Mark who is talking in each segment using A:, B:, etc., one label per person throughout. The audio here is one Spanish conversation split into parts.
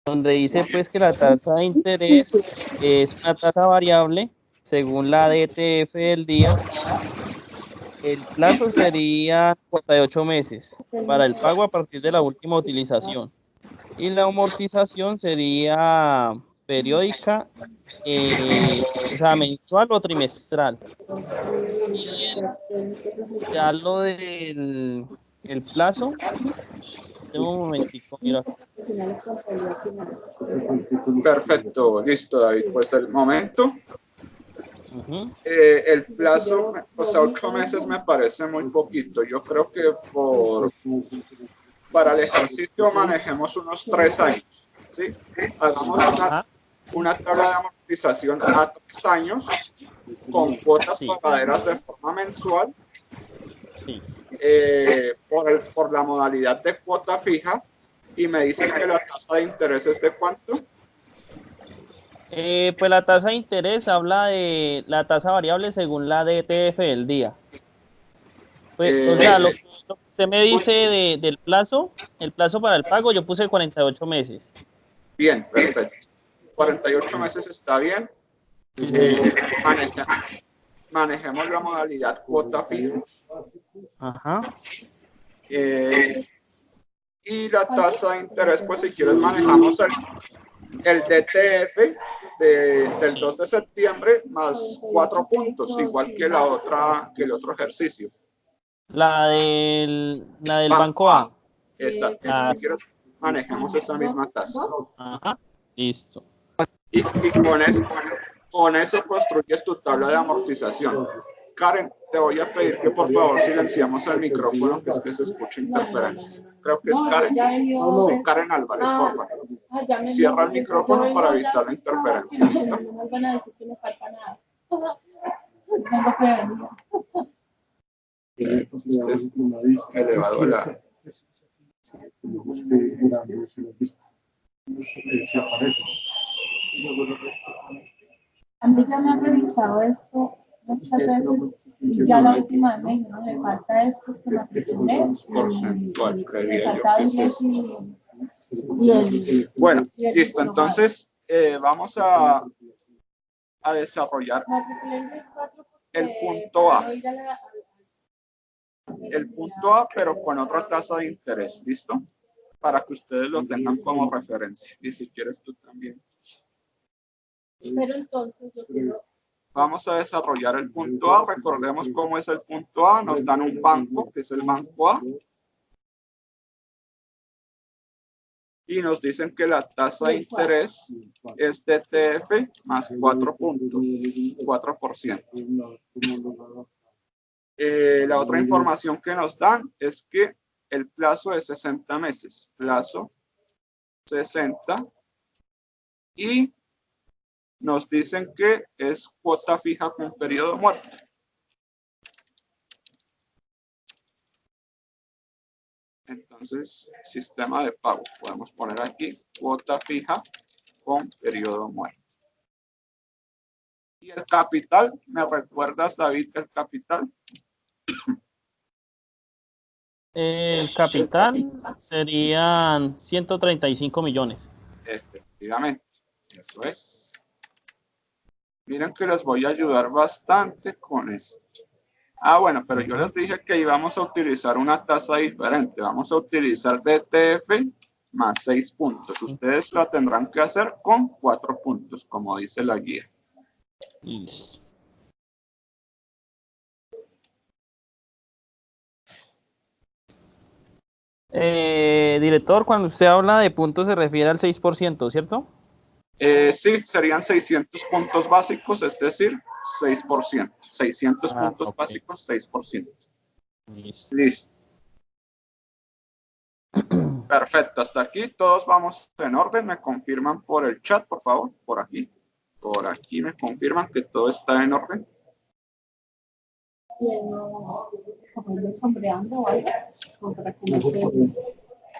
A: donde dice pues que la tasa de interés es una tasa variable según la DTF del día. El plazo sería 48 meses para el pago a partir de la última utilización. Y la amortización sería periódica, o sea, mensual o trimestral. Ya lo del el plazo, tengo un momentico, mira.
B: Perfecto, listo, David. Pues del momento, el plazo, o sea, 8 meses me parece muy poquito. Yo creo que para el ejercicio manejemos unos 3 años. ¿Sí? Hagamos una tabla de amortización a 3 años con cuotas pagaderas de forma mensual.
A: Sí.
B: Por la modalidad de cuota fija, y me dices que la tasa de interés es de ¿cuánto?
A: Pues la tasa de interés habla de la tasa variable según la DTF del día. Pues, o sea, lo que usted me dice del plazo, el plazo para el pago, yo puse 48 meses.
B: Bien, perfecto. 48 meses está bien.
A: Sí, señor.
B: Manejemos la modalidad cuota fija.
A: Ajá.
B: Y la tasa de interés, pues si quieres manejamos el DTF del 2 de septiembre más 4 puntos, igual que el otro ejercicio.
A: La del Banco A.
B: Exacto. Si quieres, manejemos esa misma tasa.
A: Ajá. Listo.
B: Y con eso construyes tu tabla de amortización. Karen, te voy a pedir que por favor silenciamos el micrófono, que es que se escucha interferencia. Creo que es Karen. Sí, Karen Álvarez, por favor. Cierra el micrófono para evitar la interferencia. ¿Listo? Es elevado la...
C: A mí ya me han revisado esto muchas veces y ya la última vez me dijeron, le falta esto, que matriculé,
B: le falta bueno, listo, entonces vamos a desarrollar el punto A. El punto A, pero con otra tasa de interés, ¿listo? Para que ustedes lo tengan como referencia. Y si quieres tú también.
C: Pero entonces yo quiero...
B: Vamos a desarrollar el punto A. Recordemos cómo es el punto A. Nos dan un banco, que es el banco A. Y nos dicen que la tasa de interés es DTF más 4 puntos, 4%. La otra información que nos dan es que el plazo es 60 meses. Plazo 60. Y nos dicen que es cuota fija con periodo muerto. Entonces, sistema de pago. Podemos poner aquí cuota fija con periodo muerto. ¿Y el capital? ¿Me recuerdas, David, el capital?
A: El capital serían 135 millones.
B: Efectivamente, eso es. Miren que les voy a ayudar bastante con esto. Ah, bueno, pero yo les dije que íbamos a utilizar una tasa diferente. Vamos a utilizar DTF más 6 puntos. Ustedes la tendrán que hacer con 4 puntos, como dice la guía.
A: Listo. Director, cuando usted habla de puntos se refiere al 6%, ¿cierto?
B: Sí, serían 600 puntos básicos, es decir, 6%. 600 puntos básicos, 6%. Listo. Perfecto, hasta aquí todos vamos en orden. Me confirman por el chat, por favor, por aquí. Por aquí me confirman que todo está en orden.
C: Sombreando o algo, para que no se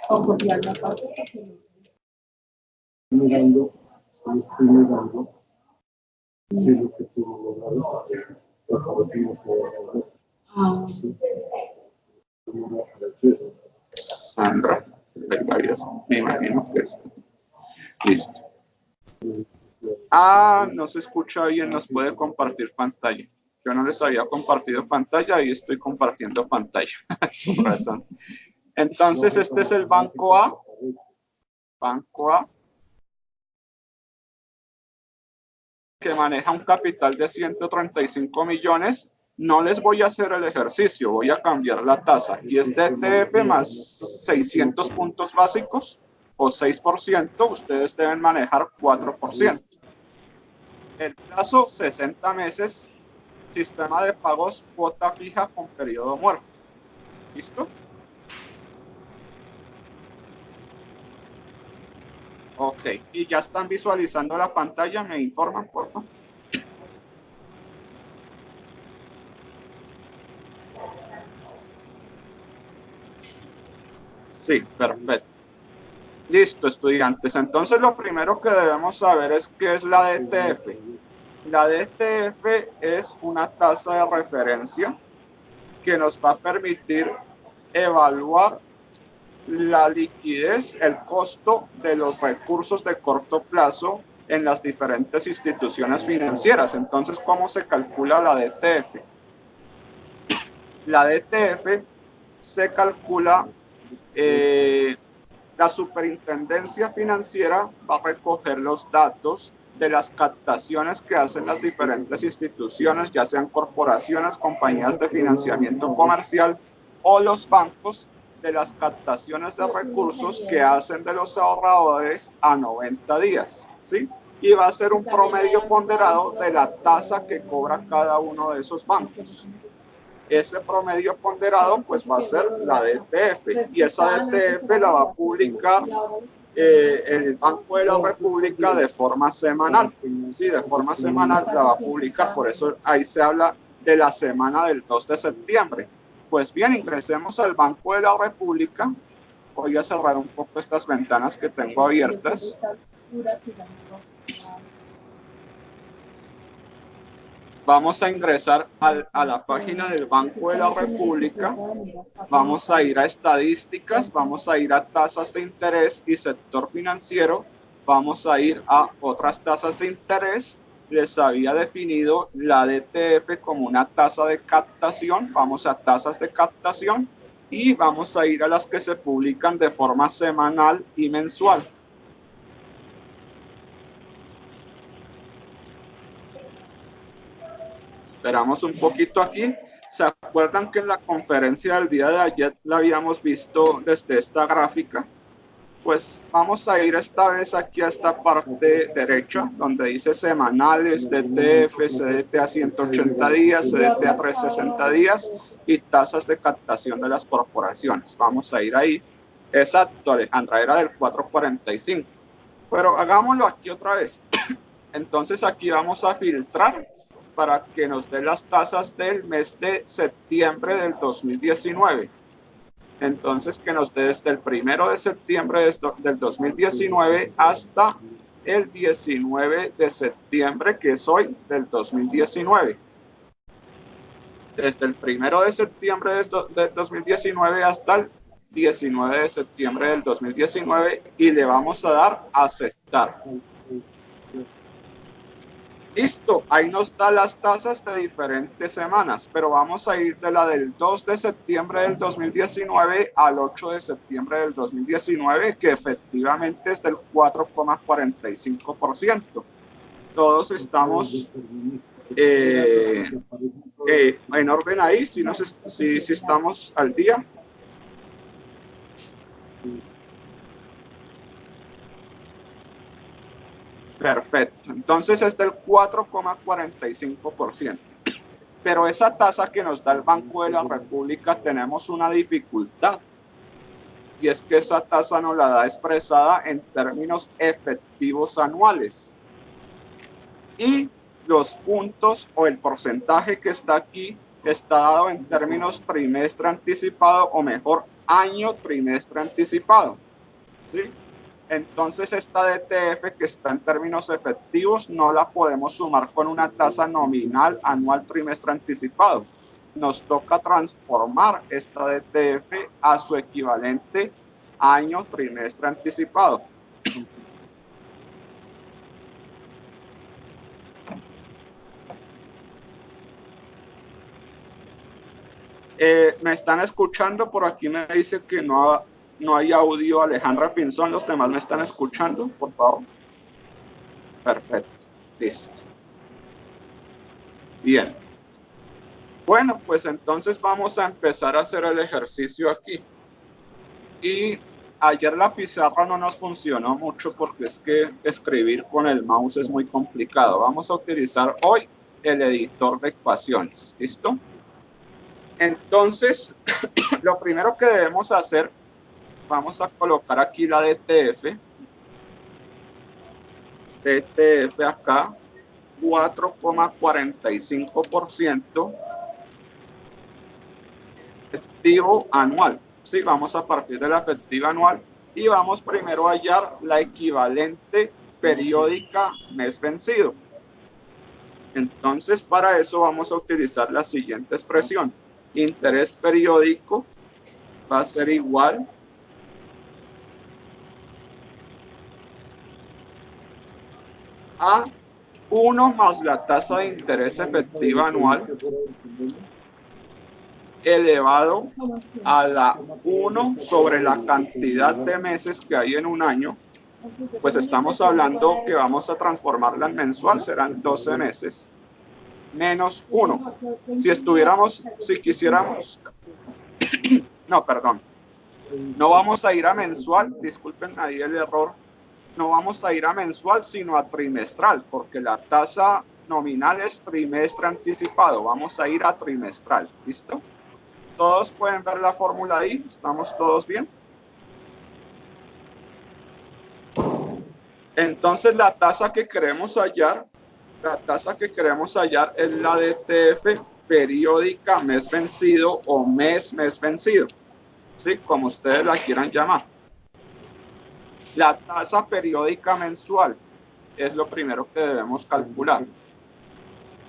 C: copiar la parte.
D: Estoy mirando. Sí, lo que tú
B: Sandra, hay varias, me imagino que es. Listo. Ah, no se escucha bien, nos puede compartir pantalla. Yo no les había compartido pantalla y estoy compartiendo pantalla. Por razón. Entonces, este es el banco A. Banco A. Que maneja un capital de 135 millones. No les voy a hacer el ejercicio, voy a cambiar la tasa. Y es DTF más 600 puntos básicos o 6%. Ustedes deben manejar 4%. El plazo, 60 meses. Sistema de pagos, cuota fija con periodo muerto. ¿Listo? Ok, y ya están visualizando la pantalla, me informan, por favor. Sí, perfecto. Listo, estudiantes. Entonces, lo primero que debemos saber es qué es la DTF. La DTF es una tasa de referencia que nos va a permitir evaluar la liquidez, el costo de los recursos de corto plazo en las diferentes instituciones financieras. Entonces, ¿cómo se calcula la DTF? La DTF se calcula, la superintendencia financiera va a recoger los datos de las captaciones que hacen las diferentes instituciones, ya sean corporaciones, compañías de financiamiento comercial o los bancos, de las captaciones de recursos que hacen de los ahorradores a 90 días, ¿sí? Y va a ser un promedio ponderado de la tasa que cobra cada uno de esos bancos. Ese promedio ponderado pues va a ser la DTF, y esa DTF la va a publicar el Banco de la República de forma semanal. Sí, de forma semanal la va a publicar, por eso ahí se habla de la semana del 2 de septiembre. Pues bien, ingresemos al Banco de la República. Voy a cerrar un poco estas ventanas que tengo abiertas. Vamos a ingresar a la página del Banco de la República. Vamos a ir a estadísticas, vamos a ir a tasas de interés y sector financiero. Vamos a ir a otras tasas de interés. Les había definido la DTF como una tasa de captación. Vamos a tasas de captación y vamos a ir a las que se publican de forma semanal y mensual. Esperamos un poquito aquí. ¿Se acuerdan que en la conferencia del día de ayer la habíamos visto desde esta gráfica? Pues vamos a ir esta vez aquí a esta parte derecha, donde dice semanales, DTF, CDT a 180 días, CDT a 360 días y tasas de captación de las corporaciones. Vamos a ir ahí. Exacto, Alejandra, era del 445. Pero hagámoslo aquí otra vez. Entonces aquí vamos a filtrar para que nos dé las tasas del mes de septiembre del 2019. Entonces, que nos dé desde el 1 de septiembre del 2019 hasta el 19 de septiembre, que es hoy, del 2019. Desde el 1 de septiembre del 2019 hasta el 19 de septiembre del 2019 y le vamos a dar a aceptar. Listo, ahí nos da las tasas de diferentes semanas, pero vamos a ir de la del 2 de septiembre del 2019 al 8 de septiembre del 2019, que efectivamente es del 4,45%. Todos estamos en orden ahí, si estamos al día. Perfecto, entonces es del 4,45%. Pero esa tasa que nos da el Banco de la República tenemos una dificultad. Y es que esa tasa nos la da expresada en términos efectivos anuales. Y los puntos o el porcentaje que está aquí está dado en términos trimestre anticipado, o mejor, año trimestre anticipado. ¿Sí? Entonces esta DTF que está en términos efectivos no la podemos sumar con una tasa nominal anual trimestre anticipado. Nos toca transformar esta DTF a su equivalente año trimestre anticipado. ¿Me están escuchando? Por aquí me dice que no hay audio. Alejandra Pinzón, ¿los demás me están escuchando? Por favor. Perfecto. Listo. Bien. Bueno, pues entonces vamos a empezar a hacer el ejercicio aquí. Y ayer la pizarra no nos funcionó mucho porque es que escribir con el mouse es muy complicado. Vamos a utilizar hoy el editor de ecuaciones. ¿Listo? Entonces, lo primero que debemos hacer, vamos a colocar aquí la DTF. DTF acá, 4,45% efectivo anual. Sí, vamos a partir de la efectiva anual y vamos primero a hallar la equivalente periódica mes vencido. Entonces, para eso vamos a utilizar la siguiente expresión. Interés periódico va a ser igual a 1 más la tasa de interés efectiva anual elevado a la 1 sobre la cantidad de meses que hay en un año. Pues estamos hablando que vamos a transformarla en mensual, serán 12 meses, menos 1. Si quisiéramos, no, perdón, no vamos a ir a mensual, disculpen ahí el error, no vamos a ir a mensual, sino a trimestral, porque la tasa nominal es trimestre anticipado, vamos a ir a trimestral, ¿listo? ¿Todos pueden ver la fórmula ahí? ¿Estamos todos bien? Entonces la tasa que queremos hallar, es la DTF periódica mes vencido o mes vencido, ¿sí? Como ustedes la quieran llamar. La tasa periódica mensual es lo primero que debemos calcular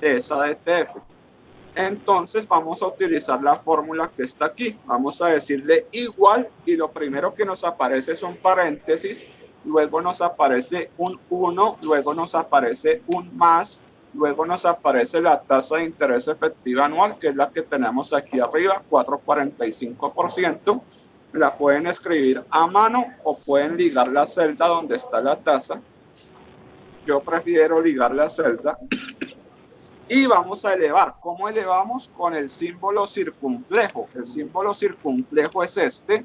B: de esa DTF. Entonces vamos a utilizar la fórmula que está aquí. Vamos a decirle igual y lo primero que nos aparece son paréntesis, luego nos aparece un 1, luego nos aparece un más, luego nos aparece la tasa de interés efectiva anual, que es la que tenemos aquí arriba, 4,45%. La pueden escribir a mano o pueden ligar la celda donde está la tasa. Yo prefiero ligar la celda. Y vamos a elevar. ¿Cómo elevamos? Con el símbolo circunflejo. El símbolo circunflejo es este,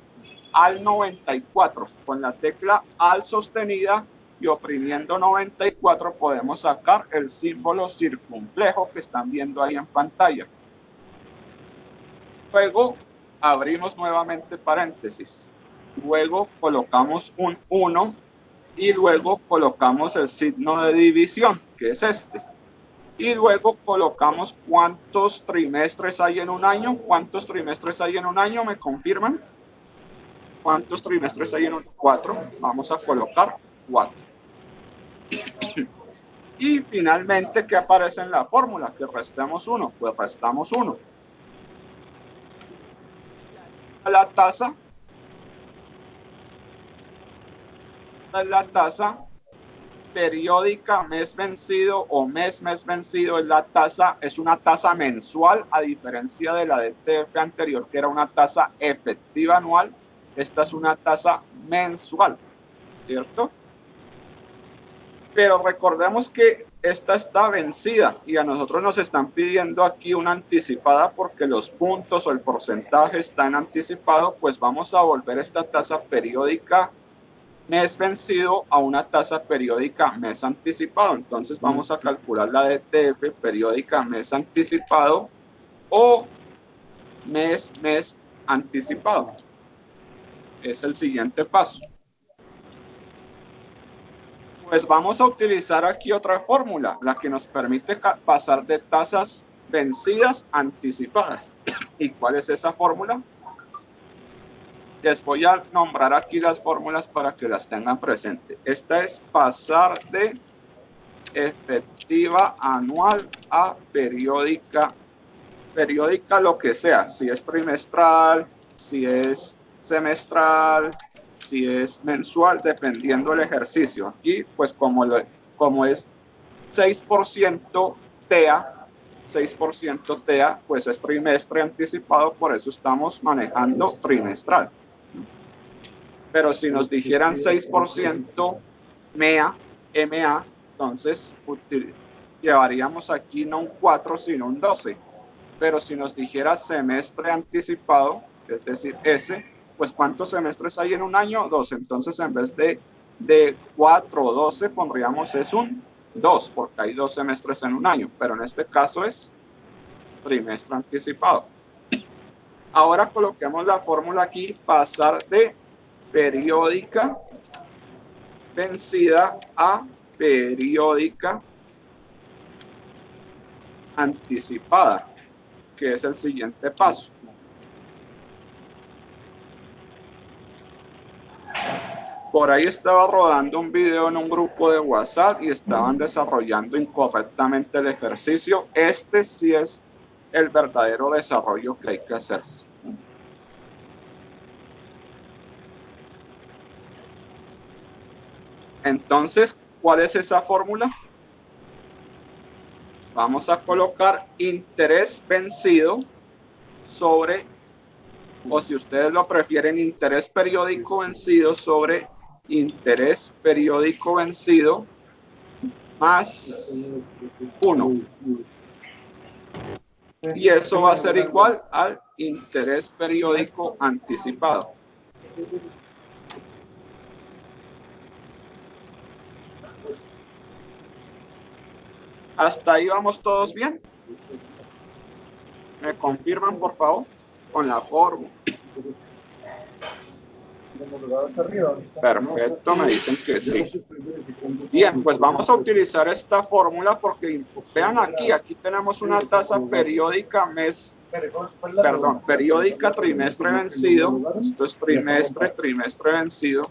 B: al 94. Con la tecla al sostenida y oprimiendo 94 podemos sacar el símbolo circunflejo que están viendo ahí en pantalla. Luego abrimos nuevamente paréntesis. Luego colocamos un 1 y luego colocamos el signo de división, que es este. Y luego colocamos cuántos trimestres hay en un año. ¿Cuántos trimestres hay en un año? ¿Me confirman? ¿Cuántos trimestres hay en un año? 4. Vamos a colocar 4. Y finalmente, ¿qué aparece en la fórmula? Que restemos 1. Pues restamos 1. La tasa periódica mes vencido o mes vencido es una tasa mensual, a diferencia de la DTF anterior que era una tasa efectiva anual. Esta es una tasa mensual, ¿cierto? Pero recordemos que esta está vencida y a nosotros nos están pidiendo aquí una anticipada porque los puntos o el porcentaje están anticipados. Pues vamos a volver esta tasa periódica mes vencido a una tasa periódica mes anticipado. Entonces vamos a calcular la DTF periódica mes anticipado o mes anticipado. Es el siguiente paso. Pues vamos a utilizar aquí otra fórmula, la que nos permite pasar de tasas vencidas a anticipadas. ¿Y cuál es esa fórmula? Les voy a nombrar aquí las fórmulas para que las tengan presentes. Esta es pasar de efectiva anual a periódica. Periódica lo que sea, si es trimestral, si es semestral, si es mensual, dependiendo del ejercicio. Aquí, pues como es 6% TEA, 6% TEA, pues es trimestre anticipado, por eso estamos manejando trimestral. Pero si nos dijeran 6% MEA, MA, entonces llevaríamos aquí no un 4, sino un 12. Pero si nos dijera semestre anticipado, es decir, S, pues ¿cuántos semestres hay en un año? 2. Entonces, en vez de 4 o 12, pondríamos es un 2, porque hay 2 semestres en un año. Pero en este caso es trimestre anticipado. Ahora coloquemos la fórmula aquí, pasar de periódica vencida a periódica anticipada, que es el siguiente paso. Por ahí estaba rodando un video en un grupo de WhatsApp y estaban desarrollando incorrectamente el ejercicio. Este sí es el verdadero desarrollo que hay que hacerse. Entonces, ¿cuál es esa fórmula? Vamos a colocar interés vencido sobre, o si ustedes lo prefieren, interés periódico vencido sobre interés periódico vencido más 1. Y eso va a ser igual al interés periódico anticipado. ¿Hasta ahí vamos todos bien? ¿Me confirman, por favor, con la fórmula? Perfecto, me dicen que sí. Bien, pues vamos a utilizar esta fórmula porque vean aquí tenemos una tasa periódica periódica trimestre vencido. Esto es trimestre vencido.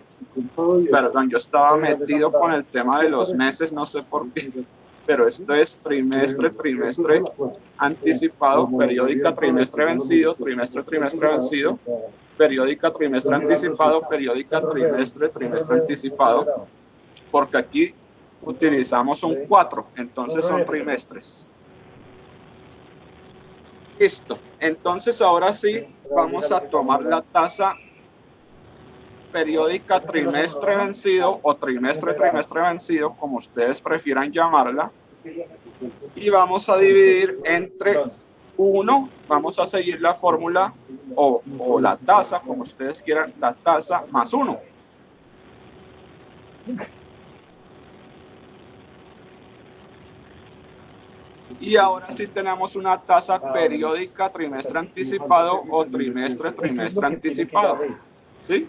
B: Perdón, yo estaba metido con el tema de los meses, no sé por qué. Pero esto es trimestre anticipado, periódica trimestre vencido, trimestre vencido, periódica trimestre anticipado, periódica trimestre anticipado, porque aquí utilizamos un 4, entonces son trimestres. Listo, entonces ahora sí vamos a tomar la tasa periódica trimestre vencido o trimestre vencido, como ustedes prefieran llamarla, y vamos a dividir entre 1, vamos a seguir la fórmula o la tasa, como ustedes quieran, la tasa más 1. Y ahora sí tenemos una tasa periódica trimestre anticipado o trimestre anticipado. ¿Sí?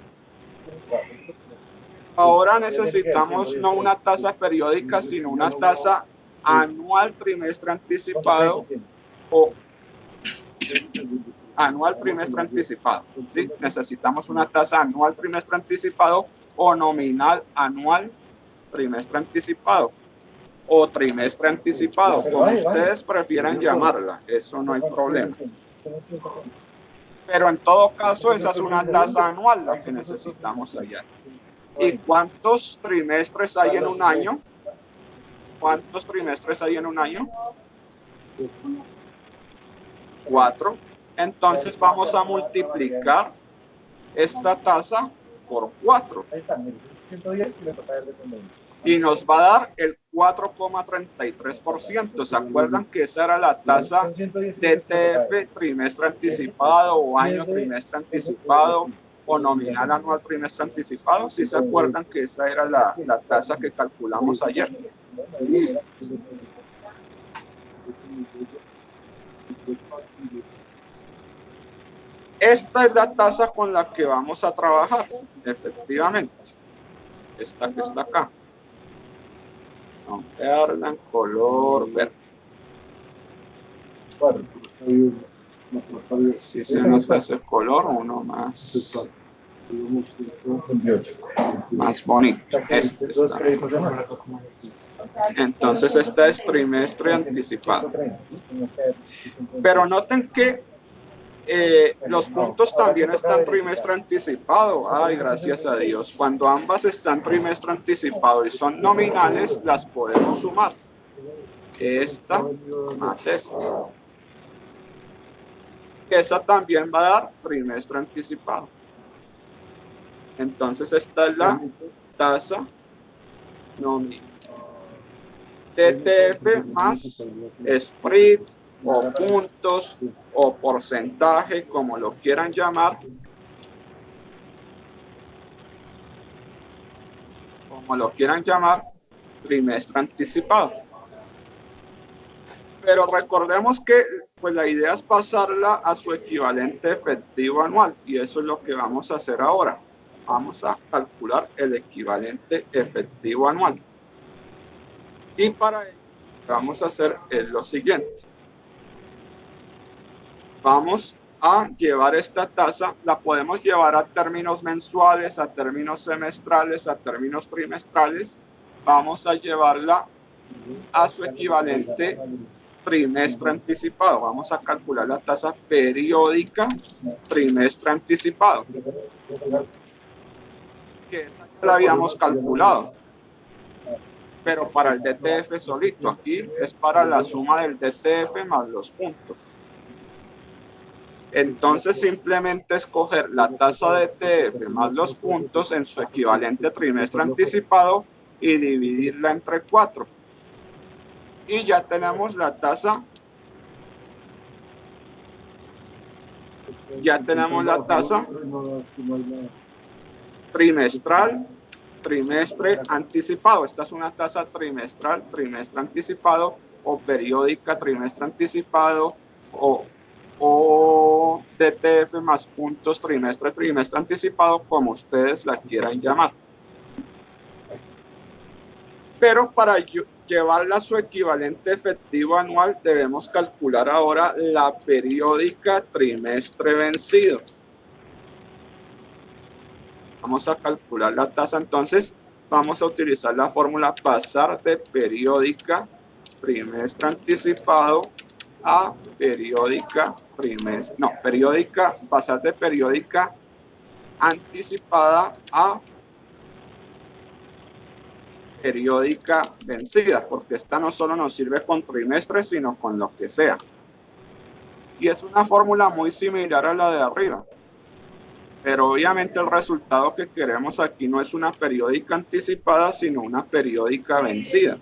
B: Ahora necesitamos no una tasa periódica, sino una tasa anual trimestre anticipado o anual trimestre anticipado. ¿Sí? Necesitamos una tasa anual trimestre anticipado o nominal anual trimestre anticipado o trimestre anticipado, como ustedes prefieran llamarla, eso no hay problema. Pero en todo caso, esa es una tasa anual la que necesitamos hallar. ¿Y cuántos trimestres hay en un año? ¿Cuántos trimestres hay en un año? 4. Entonces vamos a multiplicar esta tasa por 4. Y nos va a dar el 4,33%. ¿Se acuerdan que esa era la tasa de TF trimestre anticipado o año trimestre anticipado o nominal anual trimestre anticipado? ¿Sí se acuerdan que esa era la tasa que calculamos ayer? Esta es la tasa con la que vamos a trabajar, efectivamente. Esta que está acá. Verla en color verde. Si se nota ese color, uno más bonito. Este está. Entonces esta es trimestre anticipado. Pero noten que los puntos también están trimestre anticipado. Ay, gracias a Dios. Cuando ambas están trimestre anticipado y son nominales, las podemos sumar. esta más esta. Esa también va a dar trimestre anticipado. Entonces esta es la tasa nominal. TTF más spread o puntos o porcentaje, como lo quieran llamar. Como lo quieran llamar, trimestre anticipado. Pero recordemos que pues la idea es pasarla a su equivalente efectivo anual, y eso es lo que vamos a hacer ahora. Vamos a calcular el equivalente efectivo anual. Y para ello vamos a hacer lo siguiente. Vamos a llevar esta tasa, la podemos llevar a términos mensuales, a términos semestrales, a términos trimestrales. Vamos a llevarla a su equivalente trimestre anticipado. Vamos a calcular la tasa periódica trimestre anticipado, que esa ya la habíamos calculado, pero para el DTF solito. Aquí es para la suma del DTF más los puntos. Entonces simplemente escoger la tasa de DTF más los puntos en su equivalente trimestre anticipado y dividirla entre 4. Y ya tenemos la tasa. Ya tenemos la tasa trimestral, trimestre anticipado. Esta es una tasa trimestral, trimestre anticipado, o periódica, trimestre anticipado, o DTF más puntos, trimestre, trimestre anticipado, como ustedes la quieran llamar. Pero para llevarla a su equivalente efectivo anual, debemos calcular ahora la periódica trimestre vencido. Vamos a calcular la tasa, entonces vamos a utilizar la fórmula pasar de periódica trimestre anticipado a periódica trimestre, no, periódica, pasar de periódica anticipada a periódica vencida, porque esta no solo nos sirve con trimestres, sino con lo que sea. Y es una fórmula muy similar a la de arriba, pero obviamente el resultado que queremos aquí no es una periódica anticipada, sino una periódica vencida.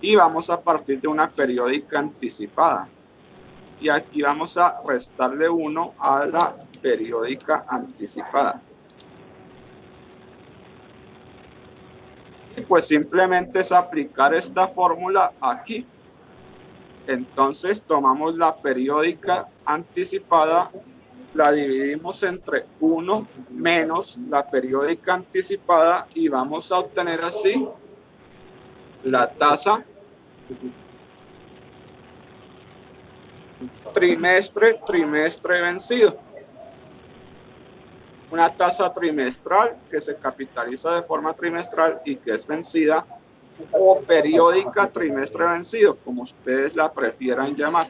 B: Y vamos a partir de una periódica anticipada. Y aquí vamos a restarle 1 a la periódica anticipada. Y pues simplemente es aplicar esta fórmula aquí. Entonces tomamos la periódica anticipada, la dividimos entre 1 menos la periódica anticipada y vamos a obtener así la tasa trimestre, trimestre vencido. Una tasa trimestral que se capitaliza de forma trimestral y que es vencida, o periódica trimestre vencido, como ustedes la prefieran llamar.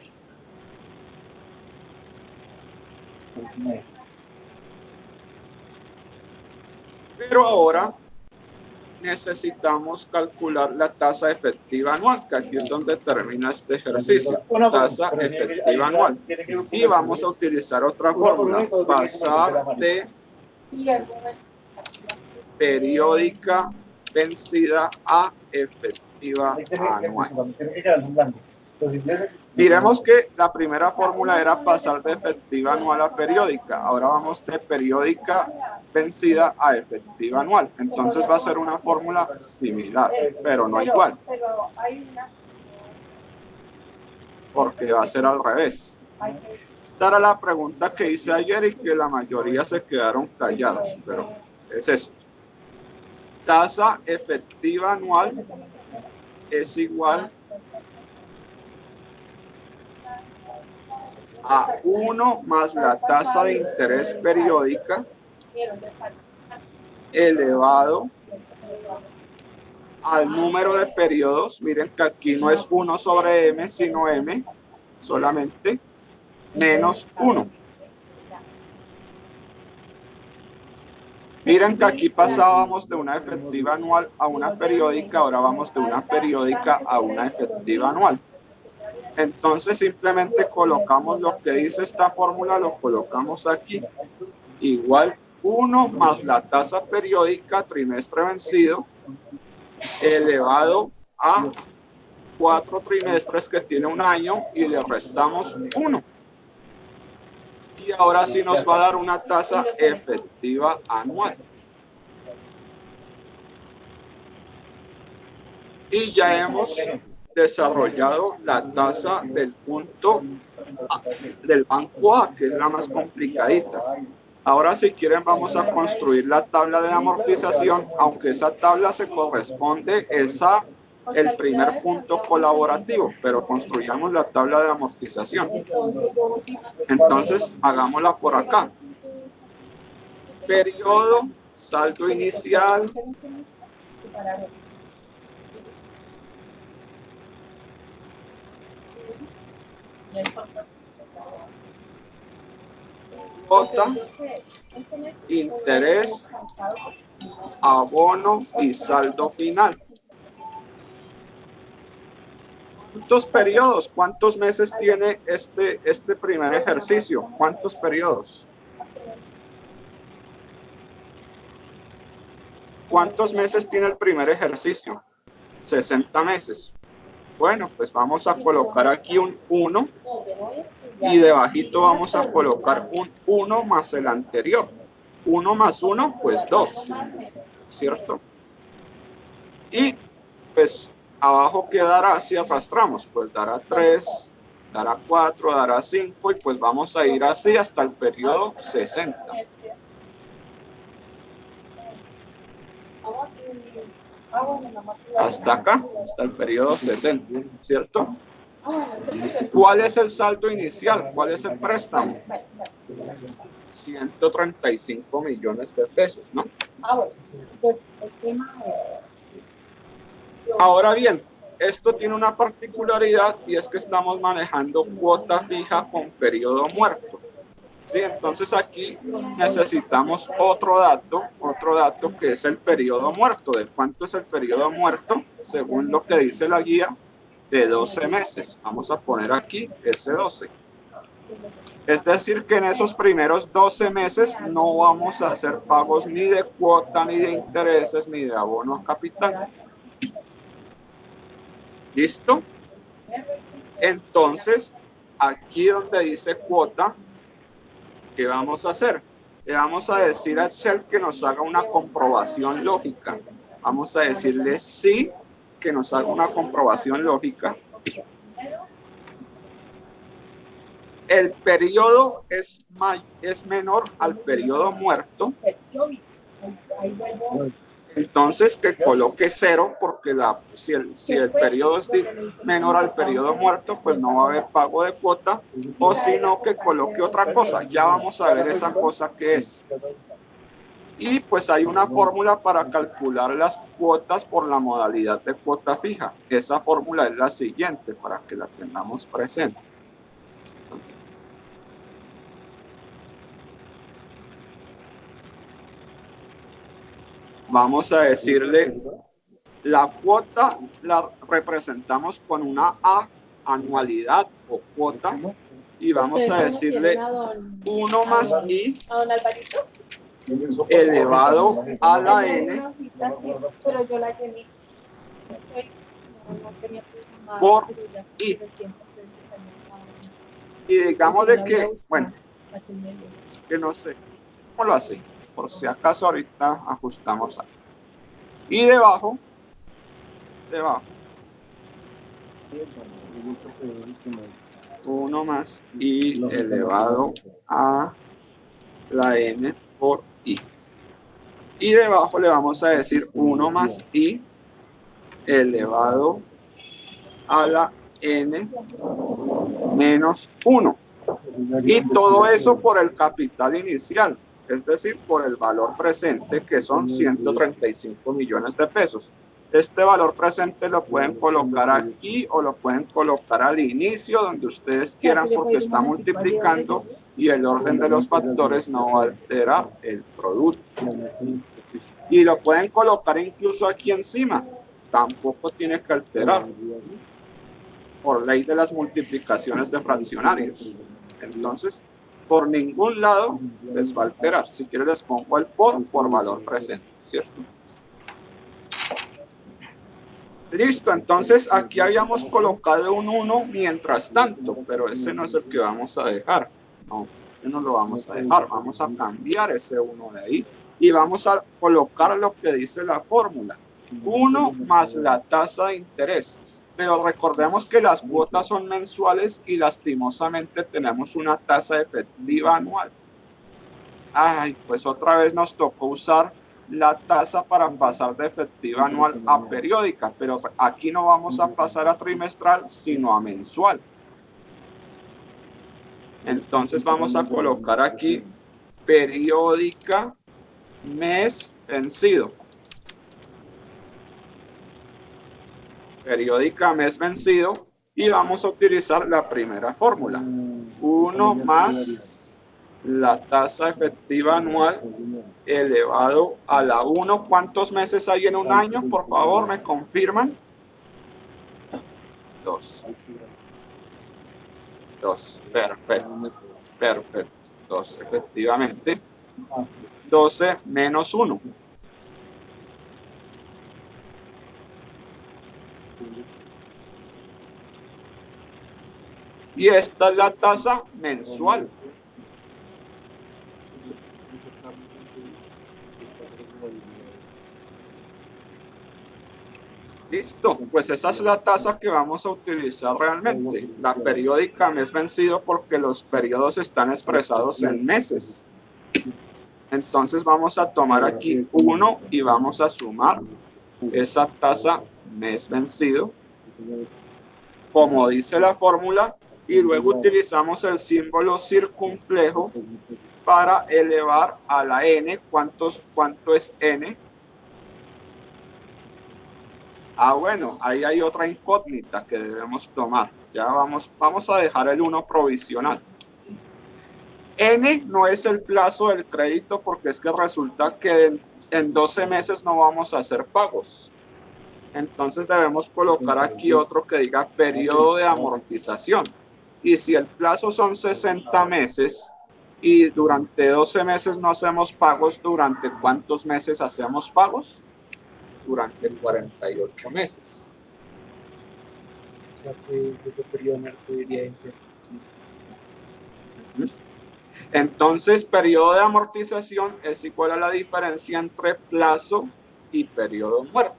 B: Pero ahora necesitamos calcular la tasa efectiva anual, que aquí es donde termina este ejercicio, tasa efectiva anual. Y vamos a utilizar otra fórmula, pasar de periódica vencida a efectiva anual. Diremos que la primera fórmula era pasar de efectiva anual a periódica. Ahora vamos de periódica vencida a efectiva anual. Entonces va a ser una fórmula similar, pero no igual. Porque va a ser al revés. Esta era la pregunta que hice ayer y que la mayoría se quedaron callados, pero es eso. Tasa efectiva anual es igual a 1 más la tasa de interés periódica elevado al número de periodos. Miren que aquí no es 1 sobre m, sino m solamente, menos 1. Miren que aquí pasábamos de una efectiva anual a una periódica, ahora vamos de una periódica a una efectiva anual. Entonces simplemente colocamos lo que dice esta fórmula, lo colocamos aquí. Igual 1 más la tasa periódica trimestre vencido elevado a 4 trimestres que tiene un año y le restamos 1. Y ahora sí nos va a dar una tasa efectiva anual. Y ya hemos desarrollado la tasa del punto del banco A, que es la más complicadita. Ahora, si quieren, vamos a construir la tabla de amortización, aunque esa tabla se corresponde a el primer punto colaborativo, pero construyamos la tabla de amortización. Entonces, hagámosla por acá. Periodo, saldo inicial, cuota, interés, abono y saldo final. ¿Cuántos periodos? ¿Cuántos meses tiene este primer ejercicio? ¿Cuántos periodos? ¿Cuántos meses tiene el primer ejercicio? 60 meses. Bueno, pues vamos a colocar aquí un 1 y debajito vamos a colocar un 1 más el anterior. 1 más 1, pues 2, ¿cierto? Y pues abajo quedará, si arrastramos, pues dará 3, dará 4, dará 5 y pues vamos a ir así hasta el periodo 60. Hasta acá, hasta el periodo 60, ¿cierto? ¿Cuál es el saldo inicial? ¿Cuál es el préstamo? 135 millones de pesos, ¿no? Ahora bien, esto tiene una particularidad y es que estamos manejando cuota fija con periodo muerto. Sí, entonces aquí necesitamos otro dato que es el periodo muerto. ¿De cuánto es el periodo muerto? Según lo que dice la guía, de 12 meses. Vamos a poner aquí ese 12. Es decir, que en esos primeros 12 meses no vamos a hacer pagos ni de cuota, ni de intereses, ni de abono a capital. ¿Listo? Entonces, aquí donde dice cuota, ¿qué vamos a hacer? Le vamos a decir al Excel que nos haga una comprobación lógica. Vamos a decirle sí, que nos haga una comprobación lógica. El periodo es menor al periodo muerto. Entonces que coloque 0 porque si el periodo es menor al periodo muerto, pues no va a haber pago de cuota, o sino que coloque otra cosa. Ya vamos a ver esa cosa que es. Y pues hay una fórmula para calcular las cuotas por la modalidad de cuota fija. Esa fórmula es la siguiente para que la tengamos presente. Vamos a decirle, la cuota la representamos con una A, anualidad o cuota, y vamos a decirle 1 más I elevado a la N por I. Y digamos de que, bueno, es que no sé cómo lo hace. Por si acaso ahorita ajustamos algo. Y debajo 1 más I elevado a la N por I. Y debajo le vamos a decir 1 más I elevado a la N menos 1. Y todo eso por el capital inicial. Es decir, por el valor presente, que son 135 millones de pesos. Este valor presente lo pueden colocar aquí o lo pueden colocar al inicio, donde ustedes quieran, porque está multiplicando y el orden de los factores no altera el producto. Y lo pueden colocar incluso aquí encima, tampoco tiene que alterar, por ley de las multiplicaciones de fraccionarios. Entonces, por ningún lado les va a alterar. Si quiero les pongo el por valor presente, ¿cierto? Listo, entonces aquí habíamos colocado un 1 mientras tanto, pero ese no es el que vamos a dejar. No, ese no lo vamos a dejar. Vamos a cambiar ese 1 de ahí y vamos a colocar lo que dice la fórmula. 1 más la tasa de interés. Pero recordemos que las cuotas son mensuales y lastimosamente tenemos una tasa efectiva anual. Ay, pues otra vez nos tocó usar la tasa para pasar de efectiva anual a periódica, pero aquí no vamos a pasar a trimestral, sino a mensual. Entonces vamos a colocar aquí periódica mes vencido. Periódica mes vencido y vamos a utilizar la primera fórmula. 1 más la tasa efectiva anual elevado a la 1. ¿Cuántos meses hay en un año? Por favor, ¿me confirman? 2. 2. Perfecto. Perfecto. 2, efectivamente. 12 menos 1. Y esta es la tasa mensual. Listo, pues esa es la tasa que vamos a utilizar realmente, la periódica mes vencido, porque los periodos están expresados en meses. Entonces vamos a tomar aquí 1 y vamos a sumar esa tasa mes vencido, como dice la fórmula, y luego utilizamos el símbolo circunflejo para elevar a la n. ¿Cuánto es n? Ah, bueno, ahí hay otra incógnita que debemos tomar. Ya vamos a dejar el 1 provisional. N no es el plazo del crédito porque es que resulta que en 12 meses no vamos a hacer pagos. Entonces debemos colocar aquí otro que diga periodo de amortización. Y si el plazo son 60 meses y durante 12 meses no hacemos pagos, ¿durante cuántos meses hacemos pagos? Durante 48 meses.
D: O sea que ese periodo muerto diría
B: Entonces, periodo de amortización es igual a la diferencia entre plazo y periodo muerto.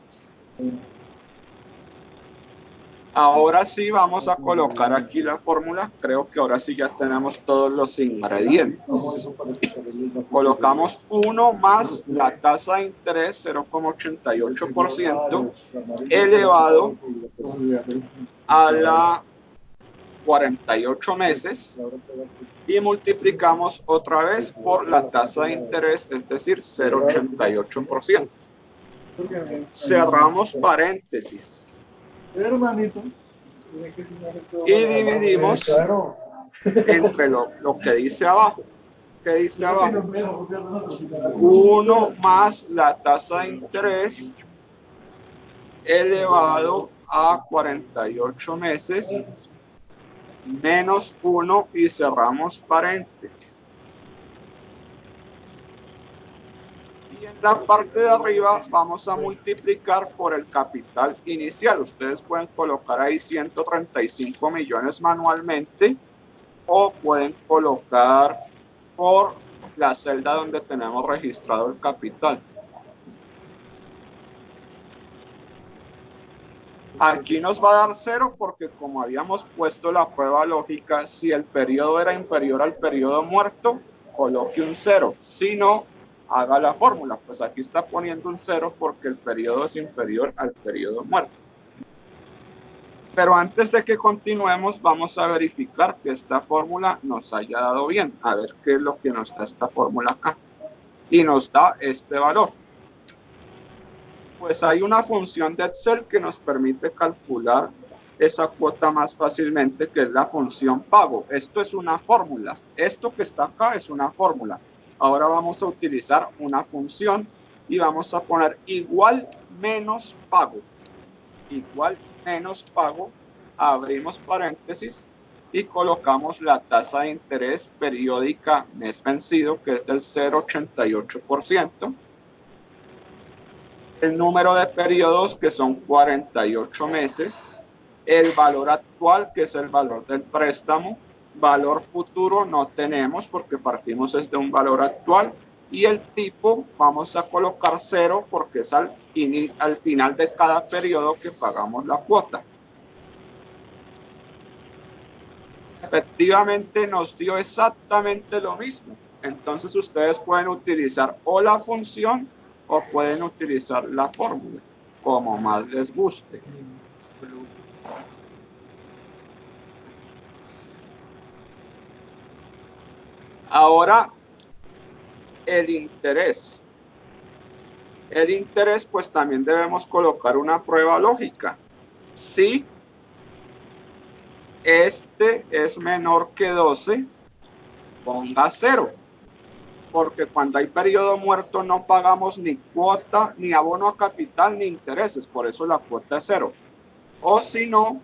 B: Ahora sí vamos a colocar aquí la fórmula. Creo que ahora sí ya tenemos todos los ingredientes. Colocamos 1 más la tasa de interés 0,88% elevado a la 48 meses y multiplicamos otra vez por la tasa de interés, es decir, 0,88%. Cerramos paréntesis. Y dividimos entre lo que dice abajo. ¿Qué dice abajo? 1 más la tasa de interés elevado a 48 meses menos 1 y cerramos paréntesis. Y en la parte de arriba vamos a multiplicar por el capital inicial. Ustedes pueden colocar ahí 135 millones manualmente o pueden colocar por la celda donde tenemos registrado el capital. Aquí nos va a dar 0 porque como habíamos puesto la prueba lógica, si el periodo era inferior al periodo muerto, coloque un 0. Si no, haga la fórmula. Pues aquí está poniendo un 0 porque el periodo es inferior al periodo muerto. Pero antes de que continuemos, vamos a verificar que esta fórmula nos haya dado bien. A ver qué es lo que nos da esta fórmula acá. Y nos da este valor. Pues hay una función de Excel que nos permite calcular esa cuota más fácilmente, que es la función pago. Esto es una fórmula. Esto que está acá es una fórmula. Ahora vamos a utilizar una función y vamos a poner igual menos pago. Igual menos pago. Abrimos paréntesis y colocamos la tasa de interés periódica mes vencido, que es del 0,88%. El número de periodos, que son 48 meses, el valor actual, que es el valor del préstamo, valor futuro no tenemos porque partimos desde un valor actual, y el tipo vamos a colocar 0 porque es al final de cada periodo que pagamos la cuota. Efectivamente nos dio exactamente lo mismo. Entonces ustedes pueden utilizar o la función o pueden utilizar la fórmula, como más les guste. Ahora, el interés. El interés, pues también debemos colocar una prueba lógica. Si este es menor que 12, ponga 0. Porque cuando hay periodo muerto no pagamos ni cuota, ni abono a capital, ni intereses. Por eso la cuota es 0. O si no,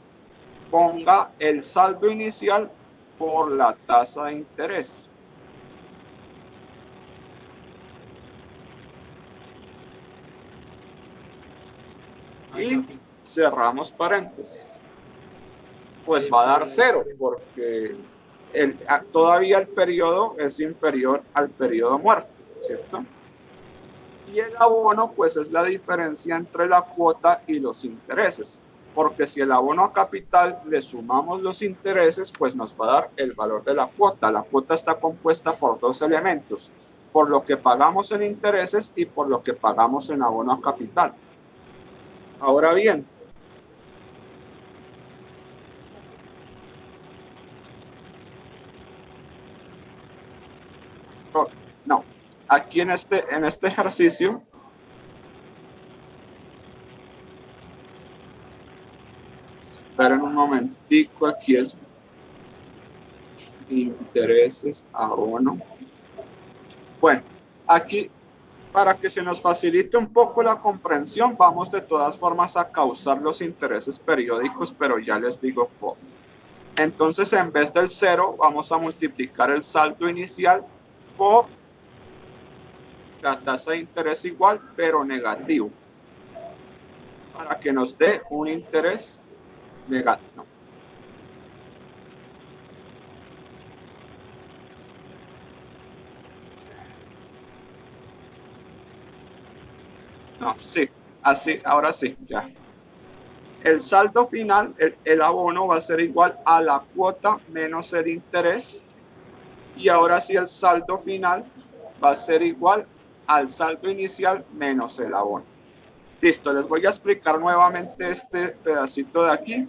B: ponga el saldo inicial por la tasa de interés. Y cerramos paréntesis. Pues va a dar 0 porque todavía el periodo es inferior al periodo muerto, ¿cierto? Y el abono, pues es la diferencia entre la cuota y los intereses, porque si el abono a capital le sumamos los intereses, pues nos va a dar el valor de la cuota. La cuota está compuesta por dos elementos, por lo que pagamos en intereses y por lo que pagamos en abono a capital. Ahora bien, no, aquí en este ejercicio, esperen un momentico, aquí es intereses, abono. Bueno, aquí, para que se nos facilite un poco la comprensión, vamos de todas formas a causar los intereses periódicos, pero ya les digo cómo. Entonces, en vez del 0, vamos a multiplicar el saldo inicial por la tasa de interés igual, pero negativo, para que nos dé un interés negativo. No, sí, así, ahora sí, ya. El saldo final, el abono va a ser igual a la cuota menos el interés. Y ahora sí el saldo final va a ser igual al saldo inicial menos el abono. Listo, les voy a explicar nuevamente este pedacito de aquí.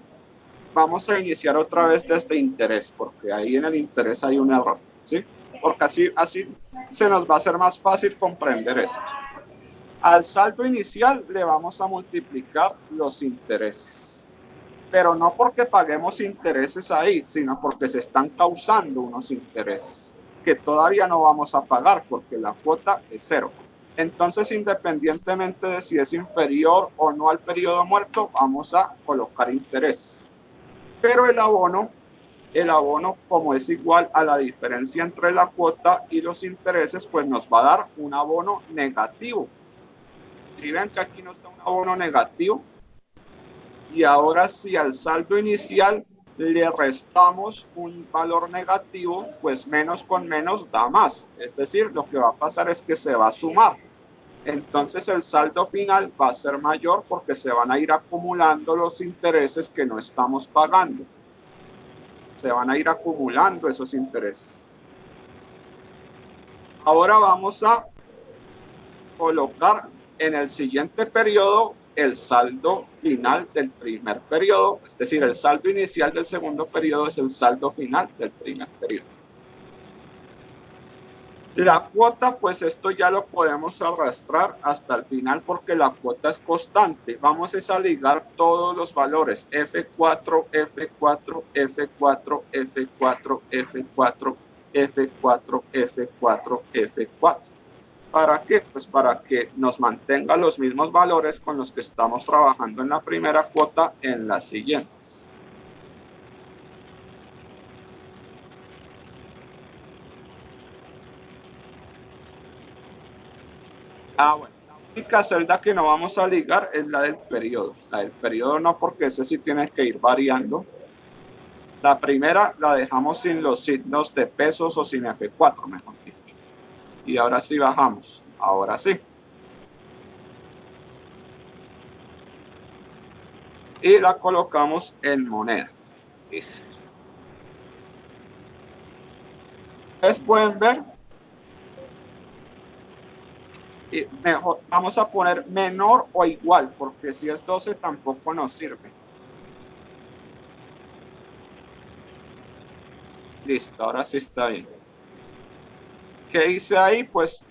B: Vamos a iniciar otra vez desde interés, porque ahí en el interés hay un error, ¿sí? Porque así se nos va a hacer más fácil comprender esto. Al saldo inicial le vamos a multiplicar los intereses, pero no porque paguemos intereses ahí, sino porque se están causando unos intereses que todavía no vamos a pagar porque la cuota es 0. Entonces, independientemente de si es inferior o no al periodo muerto, vamos a colocar interés. Pero el abono, como es igual a la diferencia entre la cuota y los intereses, pues nos va a dar un abono negativo. Si ven que aquí nos da un abono negativo, y ahora si al saldo inicial le restamos un valor negativo, pues menos con menos da más. Es decir, lo que va a pasar es que se va a sumar. Entonces el saldo final va a ser mayor porque se van a ir acumulando los intereses que no estamos pagando. Se van a ir acumulando esos intereses. Ahora vamos a colocar en el siguiente periodo el saldo final del primer periodo, es decir, el saldo inicial del segundo periodo es el saldo final del primer periodo. La cuota, pues esto ya lo podemos arrastrar hasta el final porque la cuota es constante. Vamos a ligar todos los valores. F4, F4, F4, F4, F4, F4, F4, F4. ¿Para qué? Pues para que nos mantenga los mismos valores con los que estamos trabajando en la primera cuota en las siguientes. Bueno, la única celda que no vamos a ligar es la del periodo. La del periodo no, porque ese sí tiene que ir variando. La primera la dejamos sin los signos de pesos o sin F4, mejor dicho. Y ahora sí bajamos. Ahora sí. Y la colocamos en moneda. Listo. Ustedes pueden ver. Y mejor, vamos a poner menor o igual, porque si es 12 tampoco nos sirve. Listo, ahora sí está bien. ¿Qué hice ahí? Pues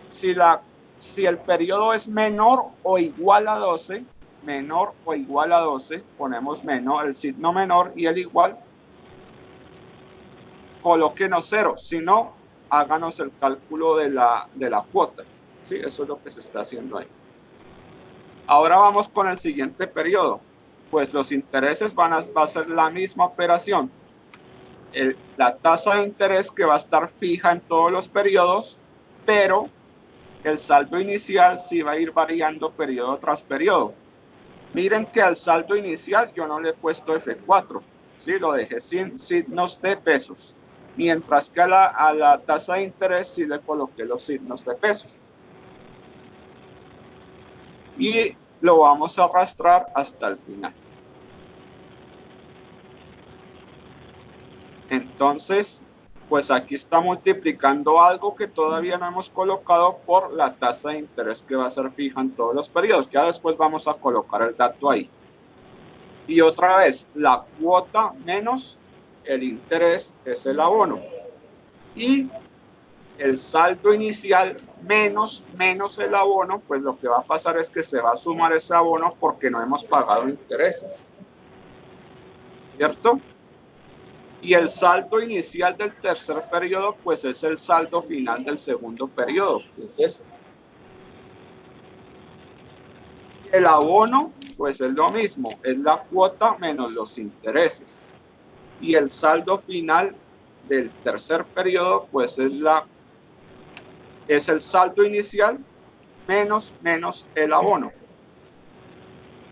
B: si el periodo es menor o igual a 12, menor o igual a 12, ponemos menor, el signo menor y el igual, colóquenos 0, si no, háganos el cálculo de la cuota. Sí, eso es lo que se está haciendo ahí. Ahora vamos con el siguiente periodo. Pues los intereses va a ser la misma operación. La tasa de interés que va a estar fija en todos los periodos, pero el saldo inicial sí va a ir variando periodo tras periodo. Miren que al saldo inicial yo no le he puesto F4, ¿sí? Lo dejé sin signos de pesos. Mientras que a la tasa de interés sí le coloqué los signos de pesos. Y lo vamos a arrastrar hasta el final. Entonces, pues aquí está multiplicando algo que todavía no hemos colocado por la tasa de interés que va a ser fija en todos los periodos. Ya después vamos a colocar el dato ahí. Y otra vez, la cuota menos el interés es el abono. Y el saldo inicial menos el abono, pues lo que va a pasar es que se va a sumar ese abono porque no hemos pagado intereses. ¿Cierto? Y el saldo inicial del tercer periodo, pues es el saldo final del segundo periodo, que es ese. El abono, pues es lo mismo, es la cuota menos los intereses. Y el saldo final del tercer periodo, pues es el saldo inicial menos el abono.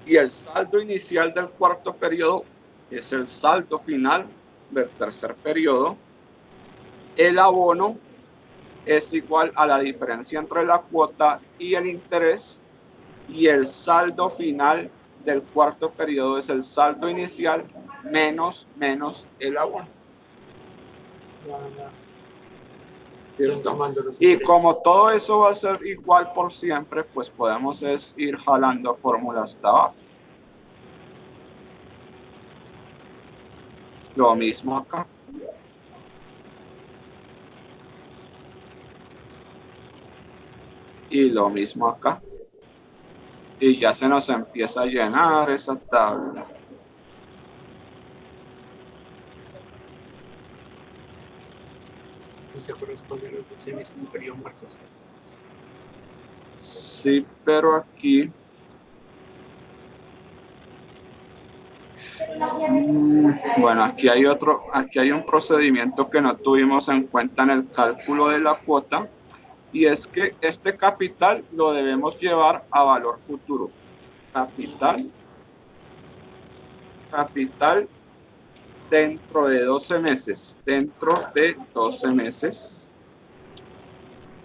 B: Y el saldo inicial del cuarto periodo es el saldo final del tercer periodo. El abono es igual a la diferencia entre la cuota y el interés, y el saldo final del cuarto periodo es el saldo inicial menos el abono. Y como todo eso va a ser igual por siempre, pues podemos ir jalando fórmulas hasta abajo. Lo mismo acá. Y lo mismo acá. Y ya se nos empieza a llenar esa tabla.
D: Se corresponde a los 12 meses de periodo muertos.
B: Sí, pero aquí... Bueno, aquí hay un procedimiento que no tuvimos en cuenta en el cálculo de la cuota, y es que este capital lo debemos llevar a valor futuro. Capital dentro de 12 meses,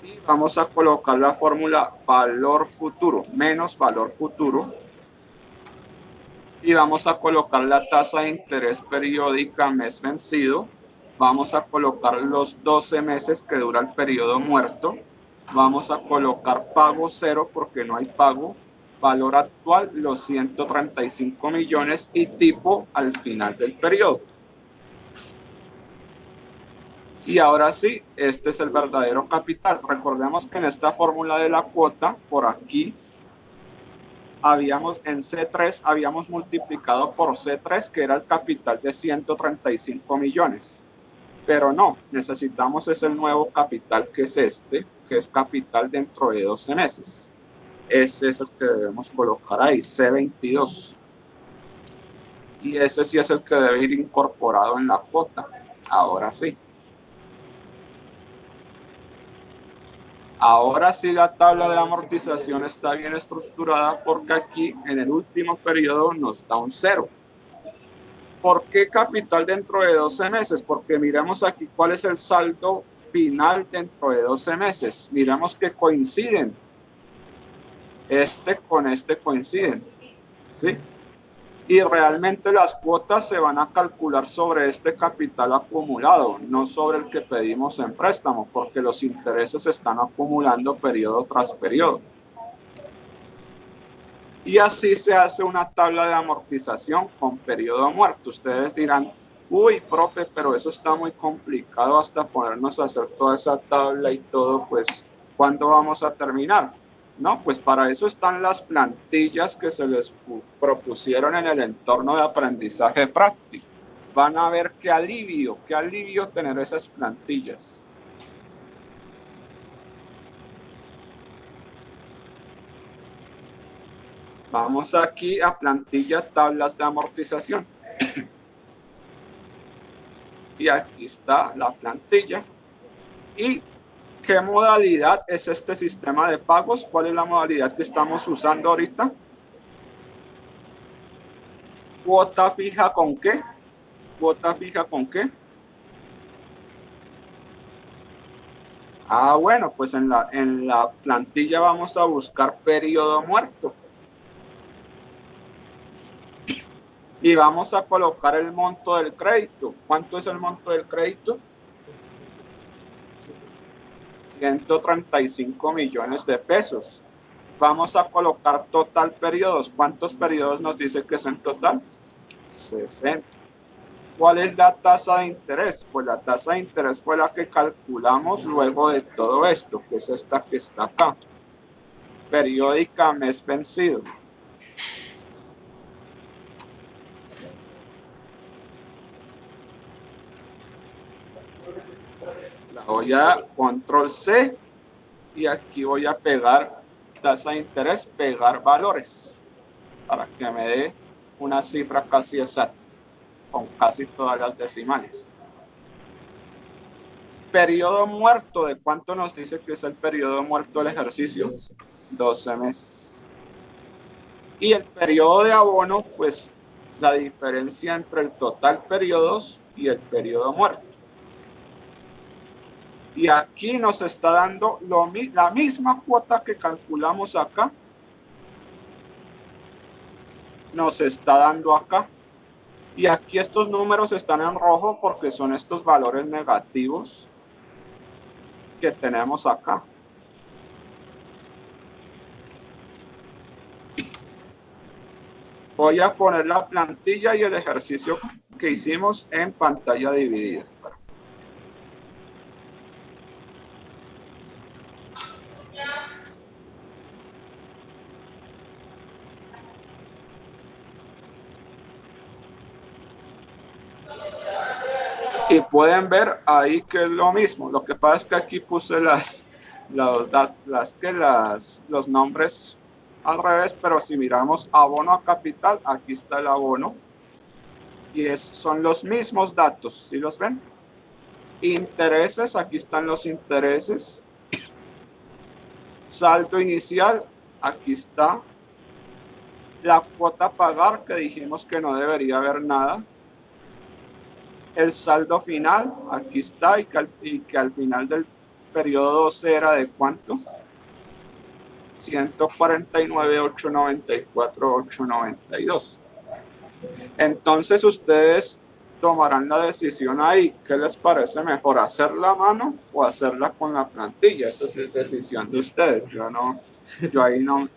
B: y vamos a colocar la fórmula valor futuro menos valor futuro, y vamos a colocar la tasa de interés periódica mes vencido, vamos a colocar los 12 meses que dura el periodo muerto, vamos a colocar pago cero porque no hay pago, valor actual los 135 millones y tipo al final del periodo. Y ahora sí, este es el verdadero capital. Recordemos que en esta fórmula de la cuota, por aquí, en C3 habíamos multiplicado por C3, que era el capital de 135 millones. Pero no, necesitamos es el nuevo capital, que es este, que es capital dentro de 12 meses. Ese es el que debemos colocar ahí, C22. Y ese sí es el que debe ir incorporado en la cuota. Ahora sí. Ahora sí la tabla de amortización está bien estructurada, porque aquí en el último periodo nos da un 0. ¿Por qué capital dentro de 12 meses? Porque miremos aquí cuál es el saldo final dentro de 12 meses. Miremos que coinciden. Este con este coinciden. ¿Sí? Y realmente las cuotas se van a calcular sobre este capital acumulado, no sobre el que pedimos en préstamo, porque los intereses se están acumulando periodo tras periodo. Y así se hace una tabla de amortización con periodo muerto. Ustedes dirán, uy, profe, pero eso está muy complicado hasta ponernos a hacer toda esa tabla y todo, pues, ¿cuándo vamos a terminar? No, pues para eso están las plantillas que se les propusieron en el entorno de aprendizaje práctico. Van a ver qué alivio tener esas plantillas. Vamos aquí a plantilla tablas de amortización. Y aquí está la plantilla. ¿Y qué modalidad es este sistema de pagos? ¿Cuál es la modalidad que estamos usando ahorita? ¿Cuota fija con qué? ¿Cuota fija con qué? Ah, bueno, pues en la plantilla vamos a buscar periodo muerto. Y vamos a colocar el monto del crédito. ¿Cuánto es el monto del crédito? 135 millones de pesos. Vamos a colocar total periodos. ¿Cuántos periodos nos dice que es en total? 60. ¿Cuál es la tasa de interés? Pues la tasa de interés fue la que calculamos luego de todo esto, que es esta que está acá. Periódica, mes vencido. La voy a control C y aquí voy a pegar tasa de interés, pegar valores, para que me dé una cifra casi exacta, con casi todas las decimales. Periodo muerto, ¿de cuánto nos dice que es el periodo muerto del ejercicio? 12 meses. Y el periodo de abono, pues la diferencia entre el total periodos y el periodo muerto. Y aquí nos está dando la misma cuota que calculamos acá. Nos está dando acá. Y aquí estos números están en rojo porque son estos valores negativos que tenemos acá. Voy a poner la plantilla y el ejercicio que hicimos en pantalla dividida. Y pueden ver ahí que es lo mismo. Lo que pasa es que aquí puse los nombres al revés, pero si miramos abono a capital, aquí está el abono. Y son los mismos datos, ¿sí los ven? Intereses, aquí están los intereses. Saldo inicial, aquí está. La cuota a pagar, que dijimos que no debería haber nada. El saldo final, aquí está, y que al final del periodo 12 era de ¿cuánto? 149.894.892. Entonces ustedes tomarán la decisión ahí. ¿Qué les parece mejor, hacerla a mano o hacerla con la plantilla? Esa es decisión de ustedes. Yo ahí no.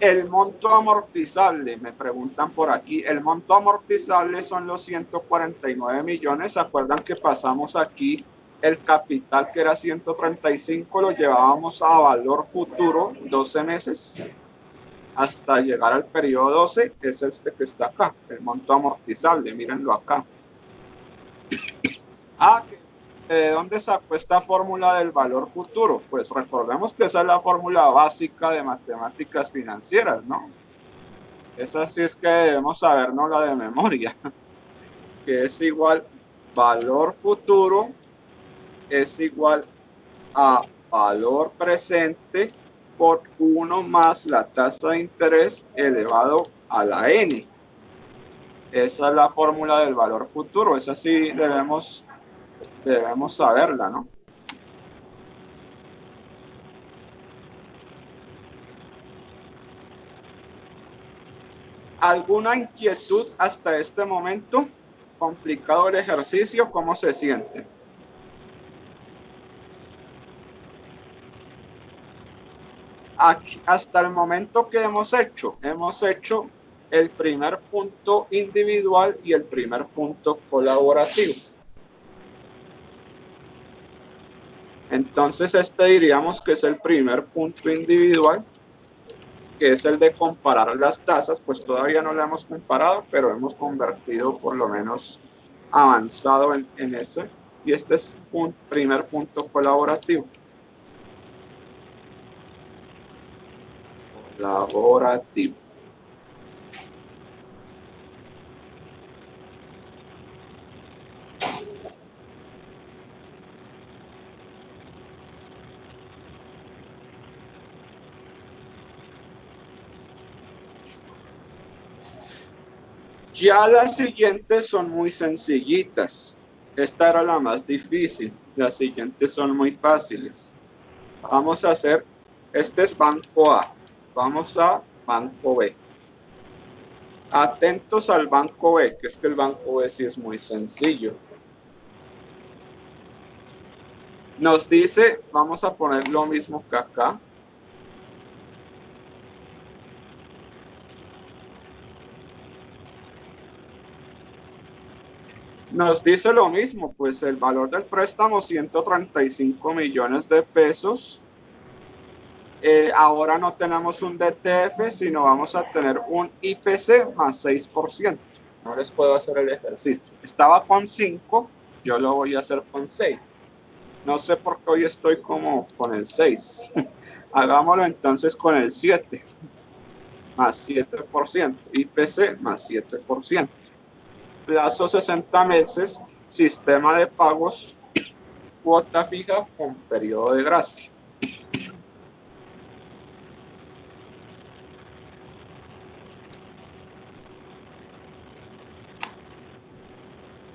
B: El monto amortizable, me preguntan por aquí, el monto amortizable son los 149 millones. ¿Se acuerdan que pasamos aquí el capital que era 135, lo llevábamos a valor futuro 12 meses hasta llegar al periodo 12? Es este que está acá, el monto amortizable, mírenlo acá. ¿De dónde sacó esta fórmula del valor futuro? Pues recordemos que esa es la fórmula básica de matemáticas financieras, ¿no? Esa sí es que debemos sabernos la de memoria, que es igual valor futuro es igual a valor presente por 1 más la tasa de interés elevado a la n. Esa es la fórmula del valor futuro, esa sí debemos saberla, ¿no? ¿Alguna inquietud hasta este momento? ¿Complicado el ejercicio? ¿Cómo se siente? Aquí, hasta el momento que hemos hecho el primer punto individual y el primer punto colaborativo. Entonces este diríamos que es el primer punto individual, que es el de comparar las tasas. Pues todavía no lo hemos comparado, pero hemos convertido, por lo menos avanzado en eso. Y este es un primer punto colaborativo. Ya las siguientes son muy sencillitas. Esta era la más difícil. Las siguientes son muy fáciles. Vamos a hacer, este es banco A. Vamos a banco B. Atentos al banco B, que es que el banco B sí es muy sencillo. Nos dice, vamos a poner lo mismo que acá. Nos dice lo mismo, pues el valor del préstamo 135 millones de pesos. Ahora no tenemos un DTF, sino vamos a tener un IPC más 6%. No les puedo hacer el ejercicio. Estaba con 5, yo lo voy a hacer con 6. No sé por qué hoy estoy como con el 6. Hagámoslo entonces con el 7, más 7%. IPC más 7%. Plazo 60 meses, sistema de pagos, cuota fija con periodo de gracia.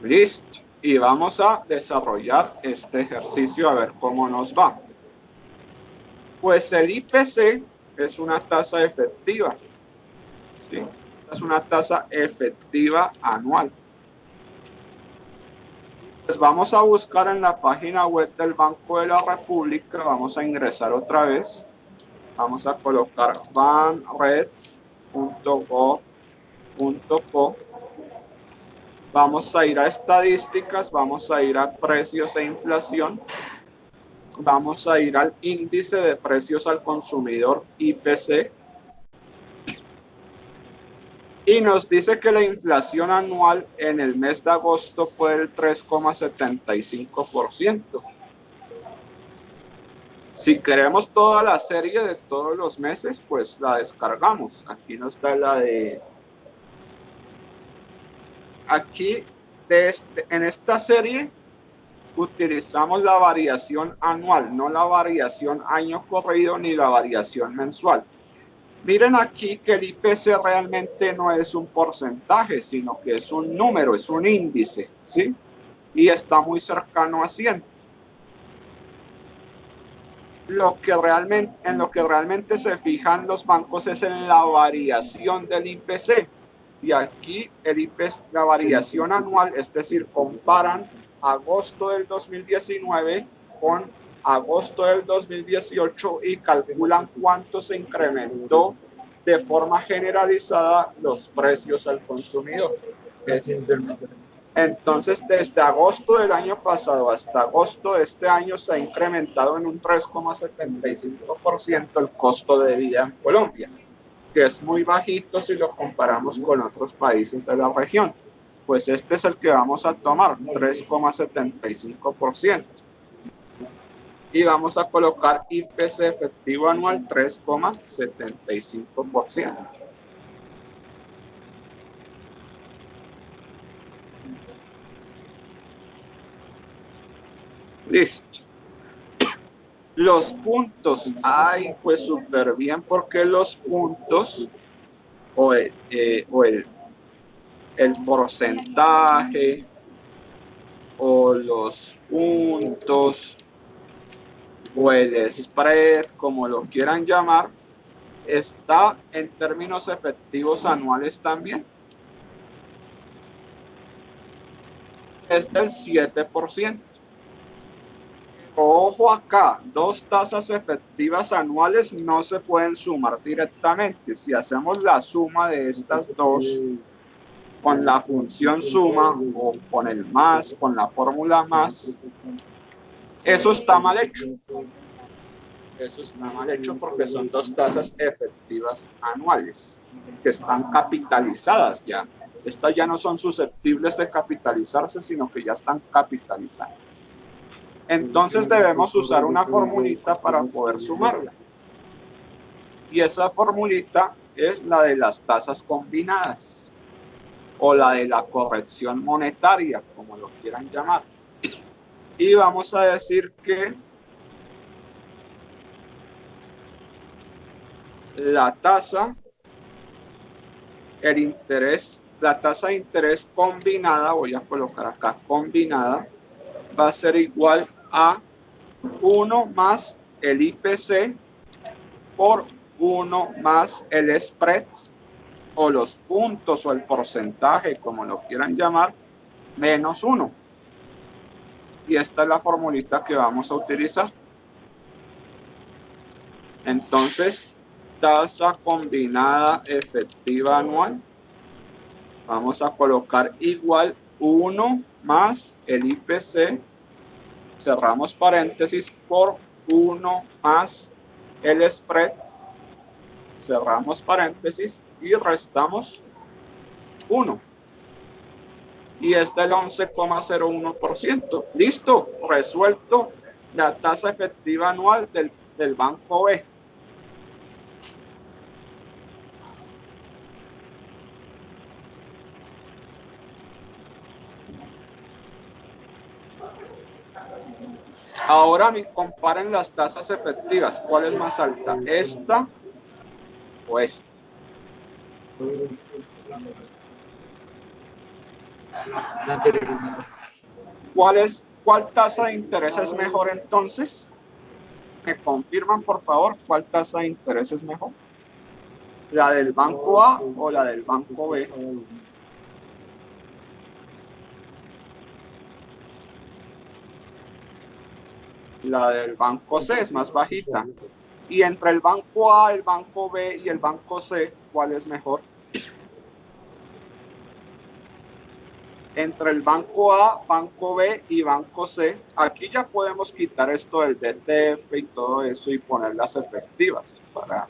B: Listo. Y vamos a desarrollar este ejercicio a ver cómo nos va. Pues el IPC es una tasa efectiva. ¿Sí? Es una tasa efectiva anual. Pues vamos a buscar en la página web del Banco de la República. Vamos a ingresar otra vez. Vamos a colocar banred.gov.co. Vamos a ir a estadísticas, vamos a ir a precios e inflación, vamos a ir al índice de precios al consumidor IPC y nos dice que la inflación anual en el mes de agosto fue del 3,75%. Si queremos toda la serie de todos los meses, pues la descargamos. Aquí no está la de... Aquí, en esta serie, utilizamos la variación anual, no la variación año corrido ni la variación mensual. Miren aquí que el IPC realmente no es un porcentaje, sino que es un número, es un índice, ¿sí? Y está muy cercano a 100. En lo que realmente se fijan los bancos es en la variación del IPC. Y aquí el IPC, la variación anual, es decir, comparan agosto del 2019 con agosto del 2018 y calculan cuánto se incrementó de forma generalizada los precios al consumidor. Entonces, desde agosto del año pasado hasta agosto de este año se ha incrementado en un 3,75% el costo de vida en Colombia, que es muy bajito si lo comparamos con otros países de la región. Pues este es el que vamos a tomar, 3,75%. Y vamos a colocar IPC efectivo anual 3,75%. Listo. Los puntos. Ay, pues súper bien, porque los puntos o el porcentaje o los puntos o el spread, como lo quieran llamar, está en términos efectivos anuales también. Es del 7%. Ojo acá, dos tasas efectivas anuales no se pueden sumar directamente. Si hacemos la suma de estas dos con la función suma o con el más, con la fórmula más, eso está mal hecho. Eso está mal hecho porque son dos tasas efectivas anuales que están capitalizadas ya. Estas ya no son susceptibles de capitalizarse, sino que ya están capitalizadas. Entonces debemos usar una formulita para poder sumarla. Y esa formulita es la de las tasas combinadas o la de la corrección monetaria, como lo quieran llamar. Y vamos a decir que la tasa de interés combinada, voy a colocar acá combinada, va a ser igual a 1 más el IPC por 1 más el spread o los puntos o el porcentaje, como lo quieran llamar, menos 1. Y esta es la formulita que vamos a utilizar. Entonces, tasa combinada efectiva anual, vamos a colocar igual 1 más el IPC, cerramos paréntesis, por 1 más el spread, cerramos paréntesis y restamos 1. Y es del 11,01%. Listo, resuelto la tasa efectiva anual del Banco B. Ahora comparen las tasas efectivas. ¿Cuál es más alta? ¿Esta o esta? ¿Cuál tasa de interés es mejor entonces? ¿Me confirman, por favor, cuál tasa de interés es mejor? ¿La del Banco A o la del Banco B? La del Banco C es más bajita. Y entre el Banco A, el Banco B y el Banco C, ¿cuál es mejor? Entre el Banco A, Banco B y Banco C, aquí ya podemos quitar esto del DTF y todo eso y poner las efectivas para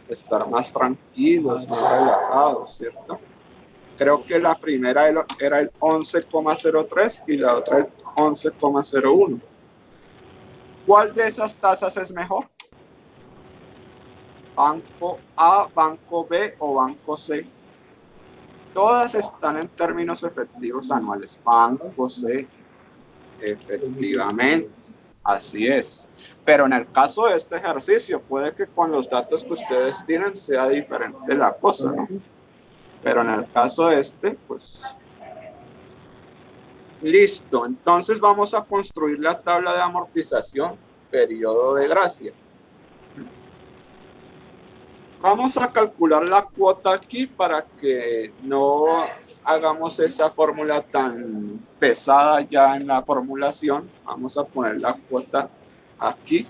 B: estar más tranquilos, más relajados, ¿cierto? Creo que la primera era el 11,03 y la otra el 11,01. ¿Cuál de esas tasas es mejor? ¿Banco A, Banco B o Banco C? Todas están en términos efectivos anuales. Banco C, efectivamente, así es. Pero en el caso de este ejercicio, puede que con los datos que ustedes tienen sea diferente la cosa, ¿no? Pero en el caso de este, pues... Listo, entonces vamos a construir la tabla de amortización, periodo de gracia. Vamos a calcular la cuota aquí para que no hagamos esa fórmula tan pesada ya en la formulación. Vamos a poner la cuota aquí.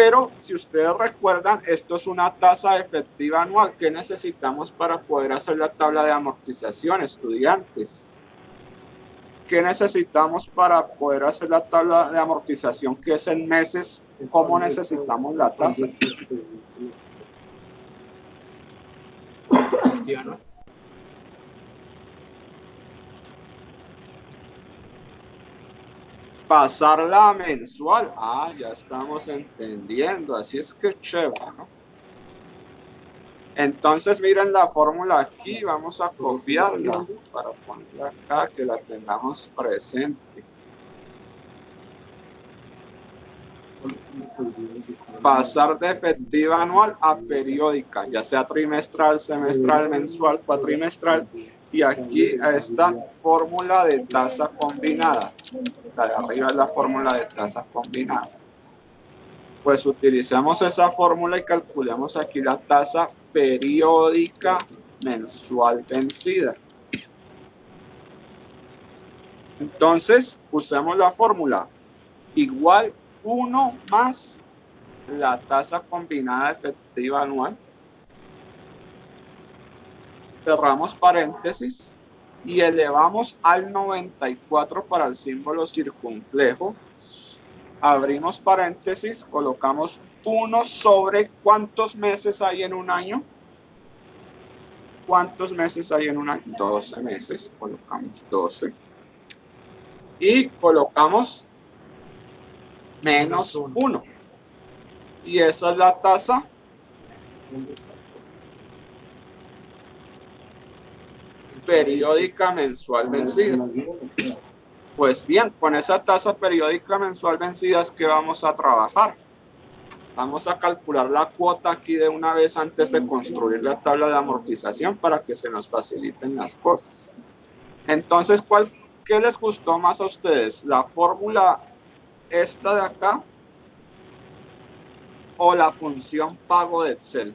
B: Pero si ustedes recuerdan, esto es una tasa efectiva anual. ¿Qué necesitamos para poder hacer la tabla de amortización, estudiantes? ¿Qué necesitamos para poder hacer la tabla de amortización, que es en meses? ¿Cómo necesitamos la tasa? Pasarla a mensual. Ah, ya estamos entendiendo. Así es que chévere, ¿no? Entonces, miren la fórmula aquí. Vamos a copiarla para ponerla acá, que la tengamos presente. Pasar de efectiva anual a periódica, ya sea trimestral, semestral, mensual, cuatrimestral. Y aquí a esta fórmula de tasa combinada. La de arriba es la fórmula de tasa combinada. Pues utilizamos esa fórmula y calculemos aquí la tasa periódica mensual vencida. Entonces, usamos la fórmula igual 1 más la tasa combinada efectiva anual. Cerramos paréntesis y elevamos al 94 para el símbolo circunflejo. Abrimos paréntesis, colocamos 1 sobre ¿cuántos meses hay en un año? ¿Cuántos meses hay en un año? 12 meses, colocamos 12. Y colocamos menos 1. Y esa es la tasa periódica mensual vencida. Pues bien, con esa tasa periódica mensual vencida es que vamos a trabajar. Vamos a calcular la cuota aquí de una vez antes de construir la tabla de amortización para que se nos faciliten las cosas. Entonces, ¿qué les gustó más a ustedes? ¿La fórmula esta de acá o la función pago de Excel?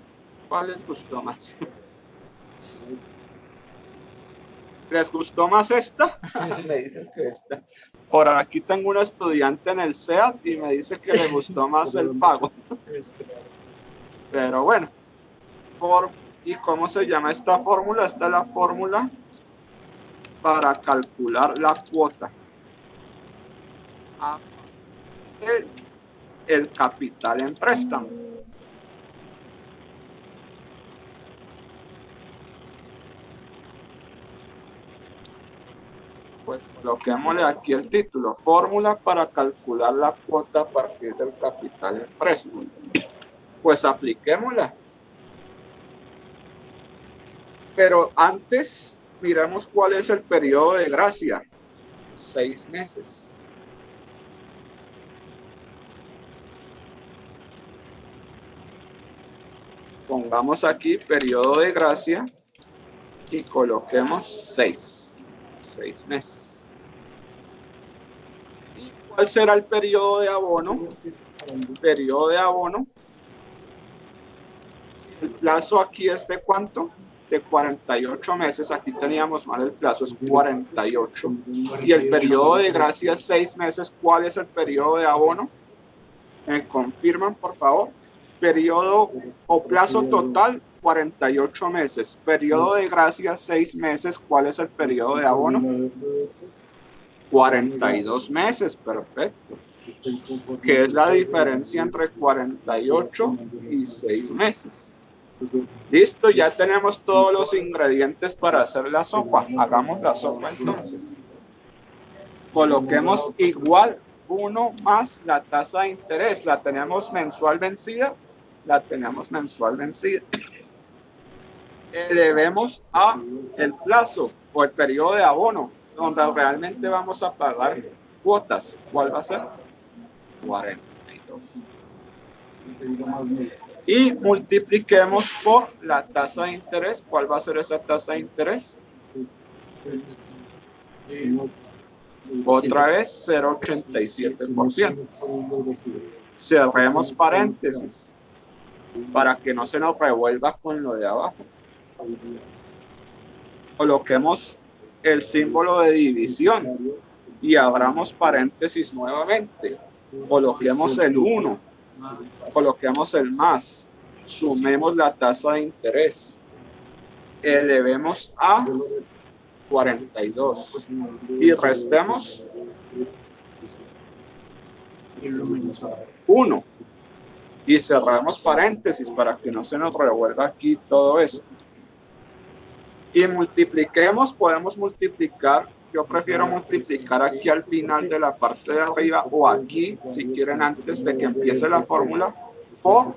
B: ¿Cuál les gustó más? ¿Les gustó más esta? Me dicen que esta. Por aquí tengo un estudiante en el SEAT y me dice que le gustó más el pago. Pero bueno, ¿y cómo se llama esta fórmula? Esta es la fórmula para calcular la cuota. El capital en préstamo. Pues coloquémosle aquí el título, fórmula para calcular la cuota a partir del capital en préstamo. Pues apliquémosla. Pero antes, miremos cuál es el periodo de gracia. 6 meses. Pongamos aquí periodo de gracia y coloquemos 6 meses. ¿Y cuál será el periodo de abono? Periodo de abono. El plazo aquí es de ¿cuánto? De 48 meses. Aquí teníamos mal el plazo, es 48. Y el periodo de gracia es 6 meses. ¿Cuál es el periodo de abono? ¿Me confirman, por favor? Periodo o plazo total, 48 meses. Periodo de gracia, 6 meses. ¿Cuál es el periodo de abono? 42 meses, perfecto. ¿Qué es la diferencia entre 48 y 6 meses? Listo, ya tenemos todos los ingredientes para hacer la sopa. Hagamos la sopa entonces. Coloquemos igual 1 más la tasa de interés. ¿La tenemos mensual vencida? La tenemos mensual vencida. Elevemos a el plazo o el periodo de abono, donde realmente vamos a pagar cuotas. ¿Cuál va a ser? 42. Y multipliquemos por la tasa de interés. ¿Cuál va a ser esa tasa de interés? Otra vez 0,87%. Cerremos paréntesis para que no se nos revuelva con lo de abajo. Coloquemos el símbolo de división y abramos paréntesis nuevamente. Coloquemos el 1 Coloquemos el más, sumemos la tasa de interés, elevemos a 42 y restemos 1 y cerramos paréntesis para que no se nos revuelva aquí todo esto. Y multipliquemos, podemos multiplicar, yo prefiero multiplicar aquí al final de la parte de arriba o aquí, si quieren antes de que empiece la fórmula, por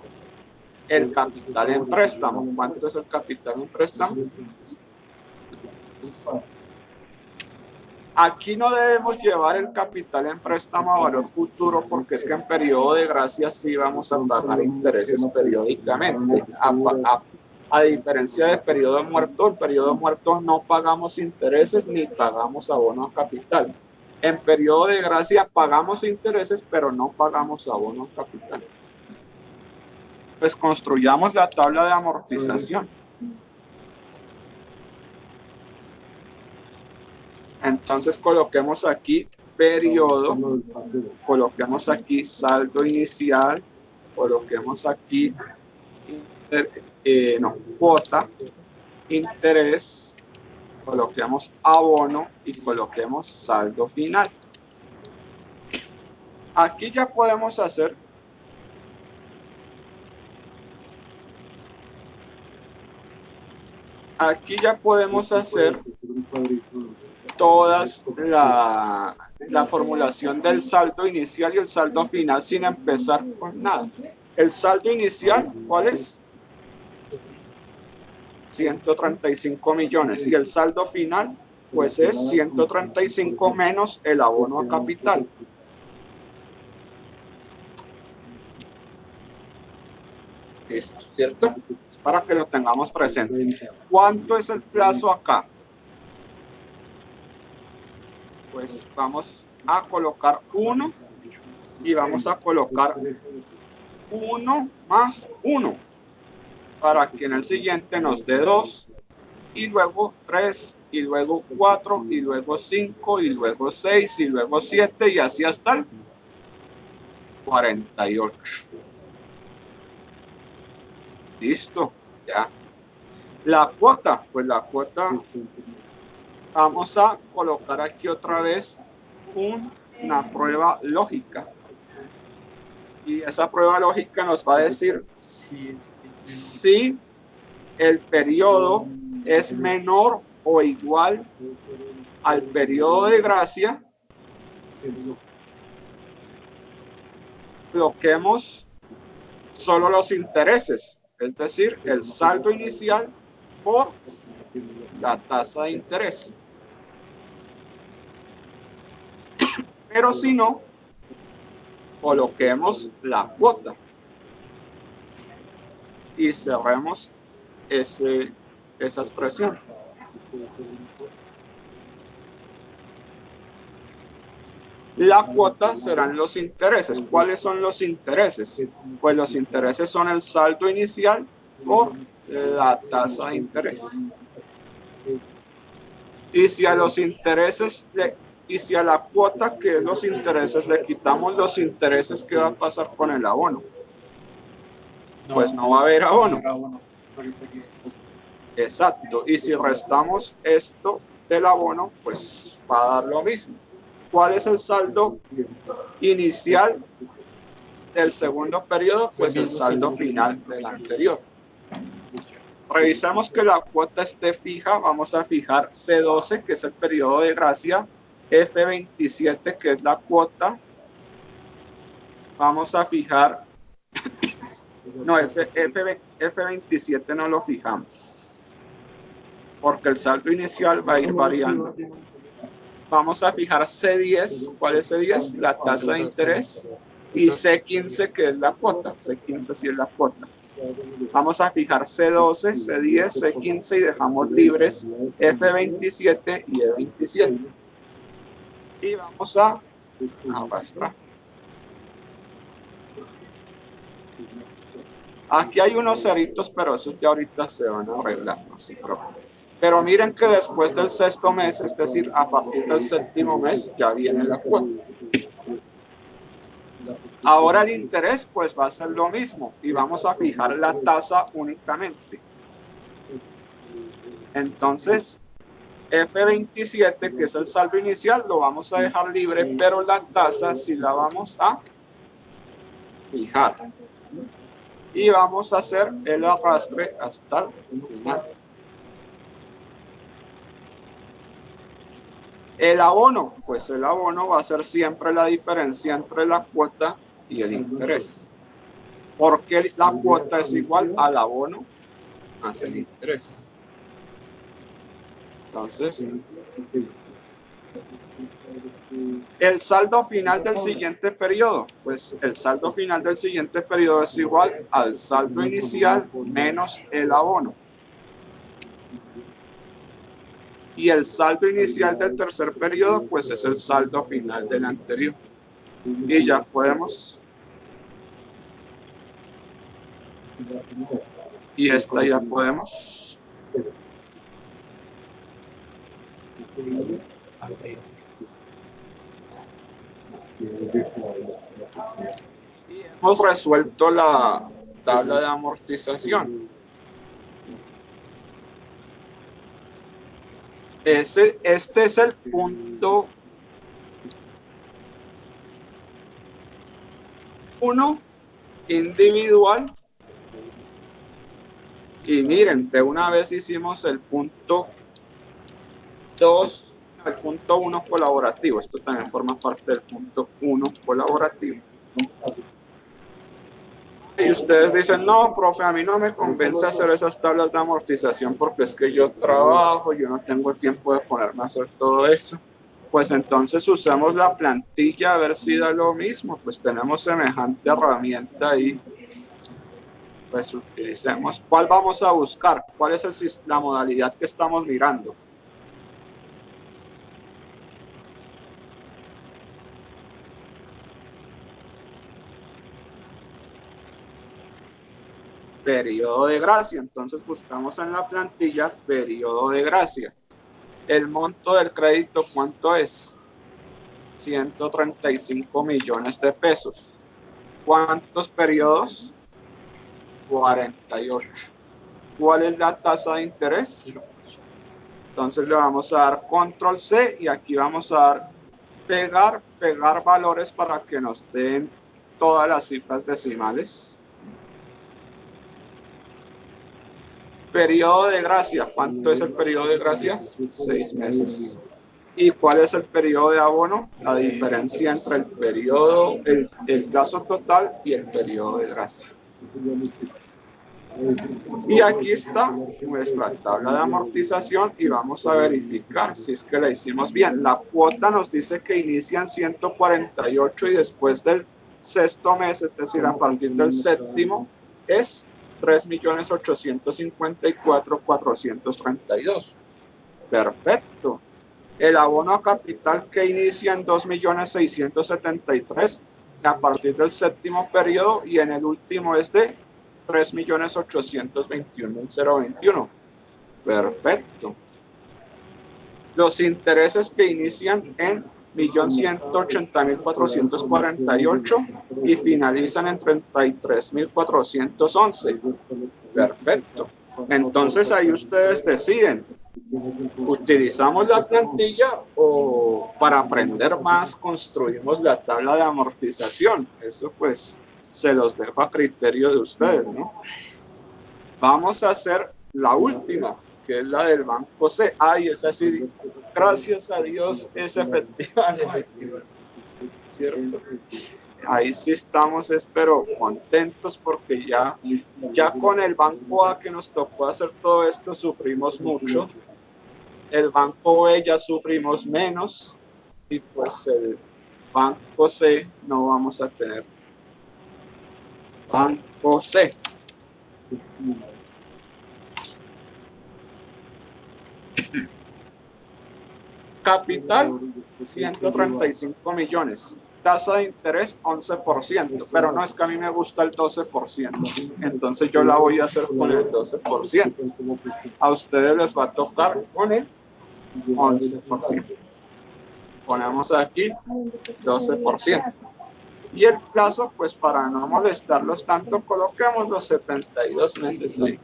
B: el capital en préstamo. ¿Cuánto es el capital en préstamo? Aquí no debemos llevar el capital en préstamo a valor futuro porque es que en periodo de gracia sí vamos a pagar intereses periódicamente. A diferencia del periodo muerto, el periodo muerto no pagamos intereses ni pagamos abono a capital. En periodo de gracia pagamos intereses, pero no pagamos abono a capital. Pues construyamos la tabla de amortización. Entonces coloquemos aquí periodo, coloquemos aquí saldo inicial, coloquemos aquí cuota, interés, coloquemos abono y coloquemos saldo final. Aquí ya podemos hacer todas la formulación del saldo inicial y el saldo final sin empezar con nada. El saldo inicial, ¿cuál es? 135 millones. Y el saldo final, pues es 135 menos el abono a capital. Listo, ¿cierto? Es para que lo tengamos presente. ¿Cuánto es el plazo acá? Pues vamos a colocar 1 y vamos a colocar 1 más 1 para que en el siguiente nos dé 2 y luego 3 y luego 4 y luego 5 y luego 6 y luego 7 y así hasta el 48. Listo, ya. La cuota, pues la cuota vamos a colocar aquí otra vez una prueba lógica. Y esa prueba lógica nos va a decir si el periodo es menor o igual al periodo de gracia. Coloquemos solo los intereses, es decir, el saldo inicial por la tasa de interés. Pero si no, coloquemos la cuota y cerremos esa expresión. La cuota serán los intereses. ¿Cuáles son los intereses? Pues los intereses son el saldo inicial por la tasa de interés. Y si a los intereses y si a la cuota, que es los intereses, le quitamos los intereses, ¿qué va a pasar con el abono? Pues no va a haber abono. Exacto. Y si restamos esto del abono, pues va a dar lo mismo. ¿Cuál es el saldo inicial del segundo periodo? Pues el saldo final del anterior. Revisamos que la cuota esté fija. Vamos a fijar C12, que es el periodo de gracia, F27, que es la cuota. Vamos a fijar, no, F27 no lo fijamos, porque el saldo inicial va a ir variando. Vamos a fijar C10. ¿Cuál es C10? La tasa de interés. Y C15, que es la cuota. C15 sí es la cuota. Vamos a fijar C12, C10, C15 y dejamos libres F27 y E27. Y vamos a arrastrar. Aquí hay unos ceritos, pero esos ya ahorita se van a arreglar, no se preocupen. Pero miren que después del sexto mes, es decir, a partir del séptimo mes, ya viene la cuota. Ahora el interés pues va a ser lo mismo y vamos a fijar la tasa únicamente. Entonces, F27, que es el saldo inicial, lo vamos a dejar libre, pero la tasa sí la vamos a fijar. Y vamos a hacer el arrastre hasta el final. El abono, pues el abono va a ser siempre la diferencia entre la cuota y el interés. Porque la cuota es igual al abono más el interés. Entonces, el saldo final del siguiente periodo, pues el saldo final del siguiente periodo es igual al saldo inicial menos el abono. Y el saldo inicial del tercer periodo, pues es el saldo final del anterior. Y ya podemos. Y esta ya podemos. Y hemos resuelto la tabla de amortización. Este es el punto 1 individual. Y miren, de una vez hicimos el punto 2, el punto 1 colaborativo. Esto también forma parte del punto 1 colaborativo. Y ustedes dicen, no, profe, a mí no me convence hacer esas tablas de amortización porque es que yo trabajo, yo no tengo tiempo de ponerme a hacer todo eso. Pues entonces usamos la plantilla a ver si da lo mismo. Pues tenemos semejante herramienta ahí. Pues utilicemos. ¿Cuál vamos a buscar? ¿Cuál es la modalidad que estamos mirando? Periodo de gracia. Entonces buscamos en la plantilla periodo de gracia. El monto del crédito, ¿cuánto es? 135 millones de pesos. ¿Cuántos periodos? 48. ¿Cuál es la tasa de interés? Entonces le vamos a dar control C y aquí vamos a dar pegar valores para que nos den todas las cifras decimales. Periodo de gracia. ¿Cuánto es el periodo de gracia? 6 meses. ¿Y cuál es el periodo de abono? La diferencia entre el periodo, el plazo total y el periodo de gracia. Y aquí está nuestra tabla de amortización y vamos a verificar si es que la hicimos bien. La cuota nos dice que inician 148 y después del sexto mes, es decir, a partir del séptimo, es 3.854.432. Perfecto. El abono a capital que inicia en 2.673.000 a partir del séptimo periodo y en el último es de 3.821.021. Perfecto. Los intereses que inician en 1.180.448 y finalizan en 33.411. Perfecto. Entonces ahí ustedes deciden. ¿Utilizamos la plantilla o para aprender más construimos la tabla de amortización? Eso pues se los dejo a criterio de ustedes, ¿no? Vamos a hacer la última, que es la del Banco C. Ay, esa sí, gracias a Dios, es efectiva, ¿cierto? Ahí sí estamos, espero, contentos porque ya con el Banco A que nos tocó hacer todo esto, sufrimos mucho. El Banco B ya sufrimos menos y pues el Banco C no vamos a tener. Banco C. Capital, 135 millones. Tasa de interés, 11%. Pero no es que a mí me gusta el 12%. Entonces yo la voy a hacer con el 12%. A ustedes les va a tocar con el 11%. Ponemos aquí 12%. Y el plazo, pues para no molestarlos tanto, coloquemos los 72 meses ahí.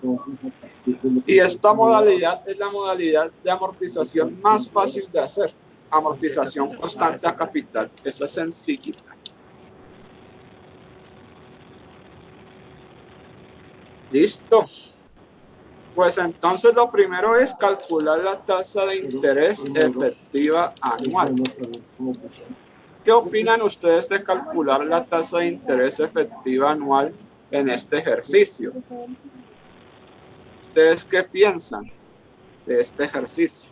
B: Y esta modalidad es la modalidad de amortización más fácil de hacer. Amortización constante a capital. Esa es sencillita. Listo. Pues entonces lo primero es calcular la tasa de interés efectiva anual. ¿Qué opinan ustedes de calcular la tasa de interés efectiva anual en este ejercicio? ¿Ustedes qué piensan de este ejercicio?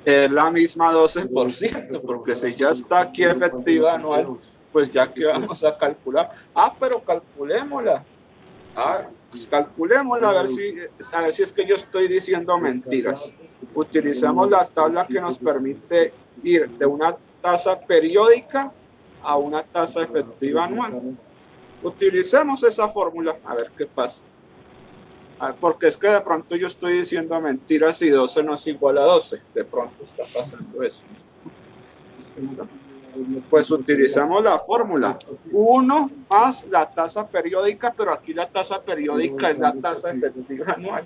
B: Es la misma 12%, porque si ya está aquí efectiva anual, pues ya que vamos a calcular. Pero calculémosla. Pues calculémosla a ver si es que yo estoy diciendo mentiras. Utilizamos la tabla que nos permite ir de una tasa periódica a una tasa efectiva anual. Utilicemos esa fórmula a ver qué pasa. Porque es que de pronto yo estoy diciendo mentiras y 12 no es igual a 12. De pronto está pasando eso. Pues utilizamos la fórmula 1 más la tasa periódica, pero aquí la tasa periódica es la tasa efectiva anual.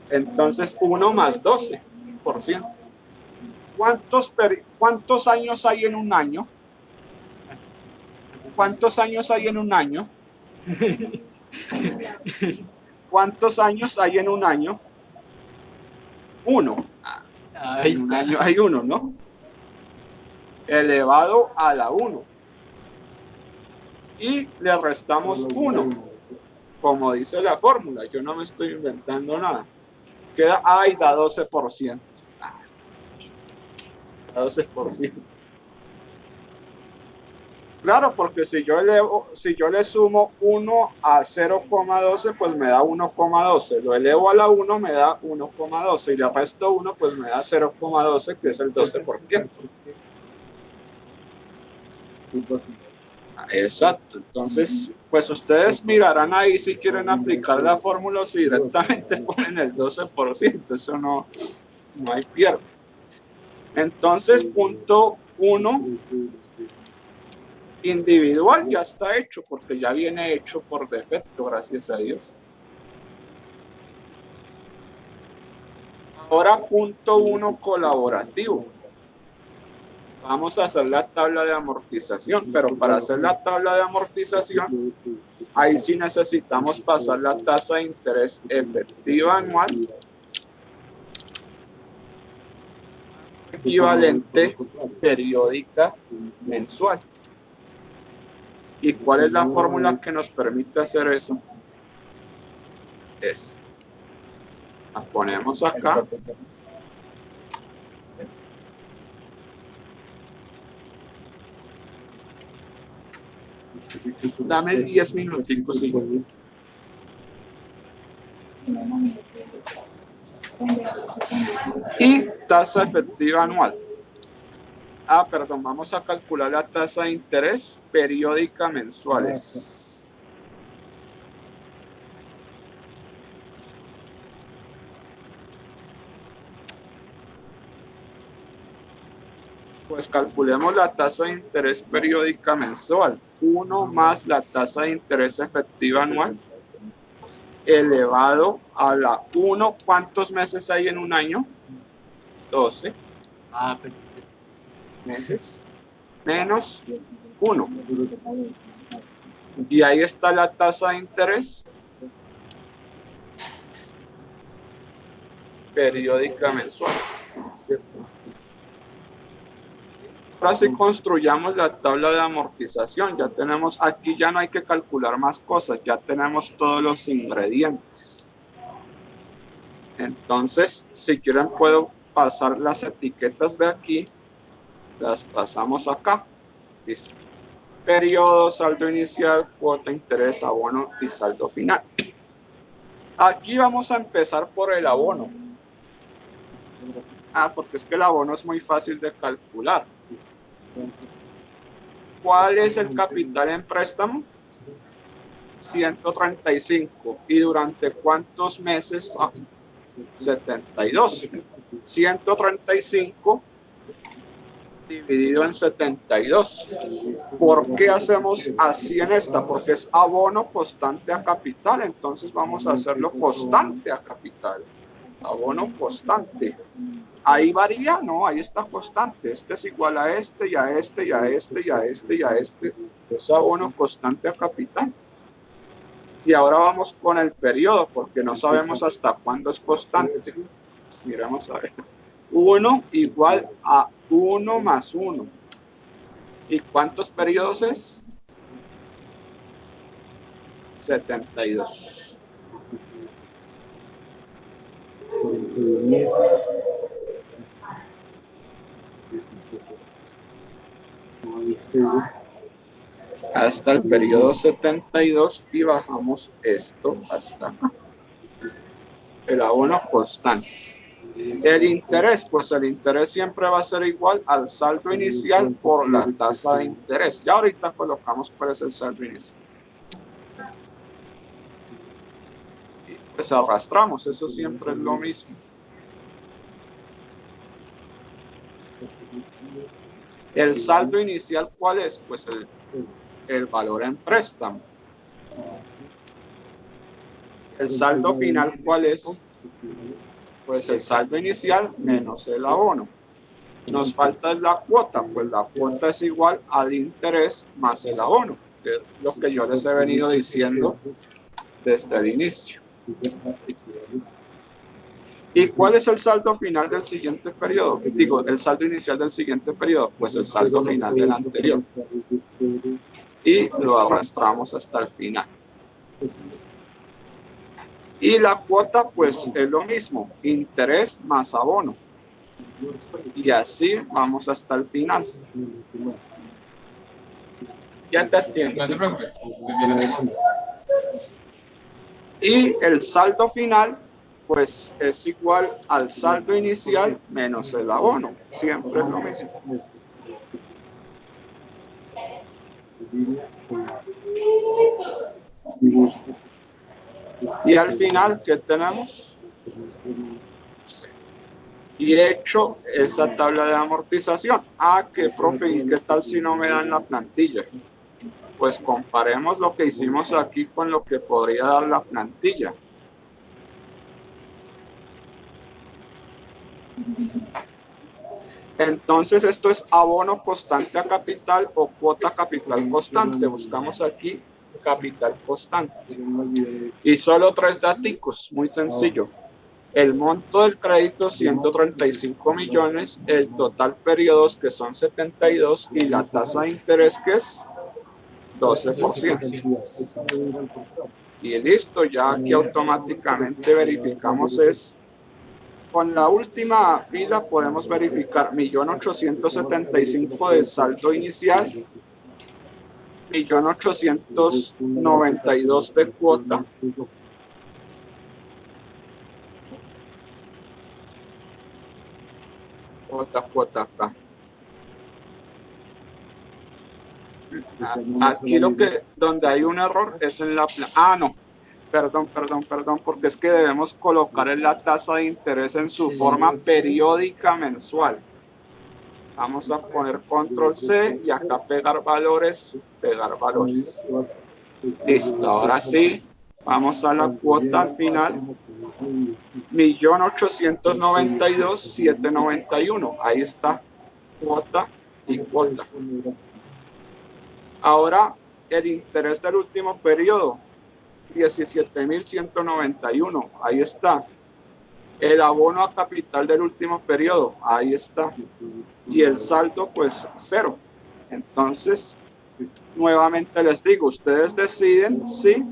B: Entonces 1 más 12%. ¿Cuántos años hay en un año? ¿Cuántos años hay en un año? ¿Cuántos años hay en un año? 1. En un año hay 1, ¿no? Elevado a la 1. Y le restamos 1. Como dice la fórmula, yo no me estoy inventando nada. Queda, da 12%. Da 12%. Claro, porque si yo le sumo 1 a 0,12, pues me da 1,12. Lo elevo a la 1, me da 1,12. Y le resto 1, pues me da 0,12, que es el 12%. Exacto. Entonces, pues ustedes mirarán ahí si quieren aplicar la fórmula o si directamente ponen el 12%. Eso no hay pierde. Entonces, punto 1 individual ya está hecho, porque ya viene hecho por defecto, gracias a Dios. Ahora, punto 1 colaborativo. Vamos a hacer la tabla de amortización, pero para hacer la tabla de amortización, ahí sí necesitamos pasar la tasa de interés efectiva anual equivalente periódica mensual. ¿Y cuál es la fórmula que nos permite hacer eso? La ponemos acá. Dame 10 minuticos. Y tasa efectiva anual. Perdón, vamos a calcular la tasa de interés periódica mensuales. Pues calculemos la tasa de interés periódica mensual. 1 más la tasa de interés efectiva anual elevado a la 1. ¿Cuántos meses hay en un año? 12 meses menos 1. Y ahí está la tasa de interés periódica mensual, ¿cierto? Ahora sí construyamos la tabla de amortización. Ya tenemos, aquí ya no hay que calcular más cosas, ya tenemos todos los ingredientes. Entonces, si quieren puedo pasar las etiquetas de aquí, las pasamos acá. Listo. Periodo, saldo inicial, cuota, interés, abono y saldo final. Aquí vamos a empezar por el abono. Porque es que el abono es muy fácil de calcular. ¿Cuál es el capital en préstamo? 135. ¿Y durante cuántos meses? 72. 135 dividido en 72. ¿Por qué hacemos así en esta? Porque es abono constante a capital, entonces vamos a hacerlo constante a capital. Abono constante. Ahí varía, no, ahí está constante. Este es igual a este, y a este, y a este, y a este, y a este. Es abono constante a capital. Y ahora vamos con el periodo, porque no sabemos hasta cuándo es constante. Miremos a ver. 1 igual a 1 más 1. ¿Y cuántos periodos es? 72. Hasta el periodo 72 y bajamos esto hasta acá. El abono constante. El interés, pues el interés siempre va a ser igual al saldo inicial por la tasa de interés. Ya ahorita colocamos cuál es el saldo inicial. Y pues arrastramos, eso siempre es lo mismo. El saldo inicial, ¿cuál es? Pues el valor en préstamo. El saldo final, ¿cuál es? Pues el saldo inicial menos el abono. Nos falta la cuota, pues la cuota es igual al interés más el abono, que es lo que yo les he venido diciendo desde el inicio. ¿Y cuál es el saldo final del siguiente periodo? Digo, el saldo inicial del siguiente periodo, pues el saldo final del anterior. Y lo arrastramos hasta el final. Y la cuota, pues es lo mismo, interés más abono. Y así vamos hasta el final. Ya te entiendo. No te preocupes. Y el saldo final, pues es igual al saldo inicial menos el abono. Siempre es lo mismo. Y al final, ¿qué tenemos? Y he hecho esa tabla de amortización. Ah, qué profe, ¿y qué tal si no me dan la plantilla? Pues comparemos lo que hicimos aquí con lo que podría dar la plantilla. Entonces esto es abono constante a capital o cuota capital constante. Buscamos aquí capital constante. Y solo 3 daticos, muy sencillo. El monto del crédito, 135 millones, el total periodos, que son 72, y la tasa de interés, que es 12%. Y listo, ya aquí automáticamente verificamos es, con la última fila podemos verificar 1.875.000 de saldo inicial, 1.892.000 de cuota. Cuota acá. Aquí donde hay un error es en la no, perdón, porque es que debemos colocar en la tasa de interés en su forma periódica mensual. Vamos a poner control C y acá pegar valores. Listo, ahora sí, vamos a la cuota final. 1.892.791. Ahí está, cuota y cuota. Ahora, el interés del último periodo, 17.191. Ahí está. El abono a capital del último periodo, ahí está. Y el saldo, pues, 0. Entonces, nuevamente les digo, ustedes deciden si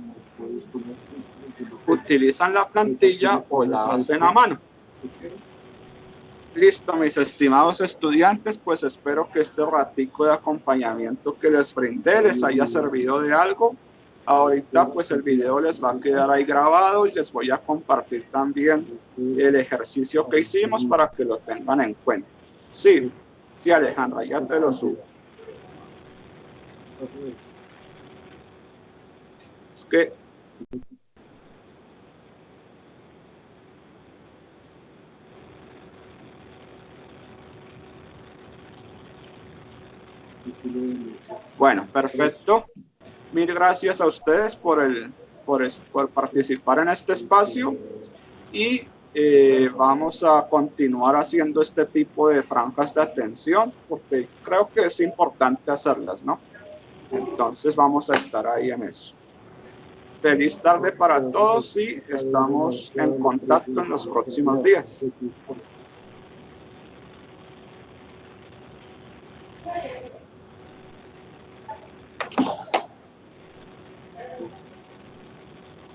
B: utilizan la plantilla o la hacen a mano. Listo, mis estimados estudiantes, pues espero que este ratico de acompañamiento que les brindé les haya servido de algo. Ahorita pues el video les va a quedar ahí grabado y les voy a compartir también el ejercicio que hicimos para que lo tengan en cuenta. Sí, Alejandra, ya te lo subo. Es que Bueno, perfecto. Mil gracias a ustedes por participar en este espacio y vamos a continuar haciendo este tipo de franjas de atención porque creo que es importante hacerlas, ¿no? Entonces vamos a estar ahí en eso. Feliz tarde para todos y estamos en contacto en los próximos días.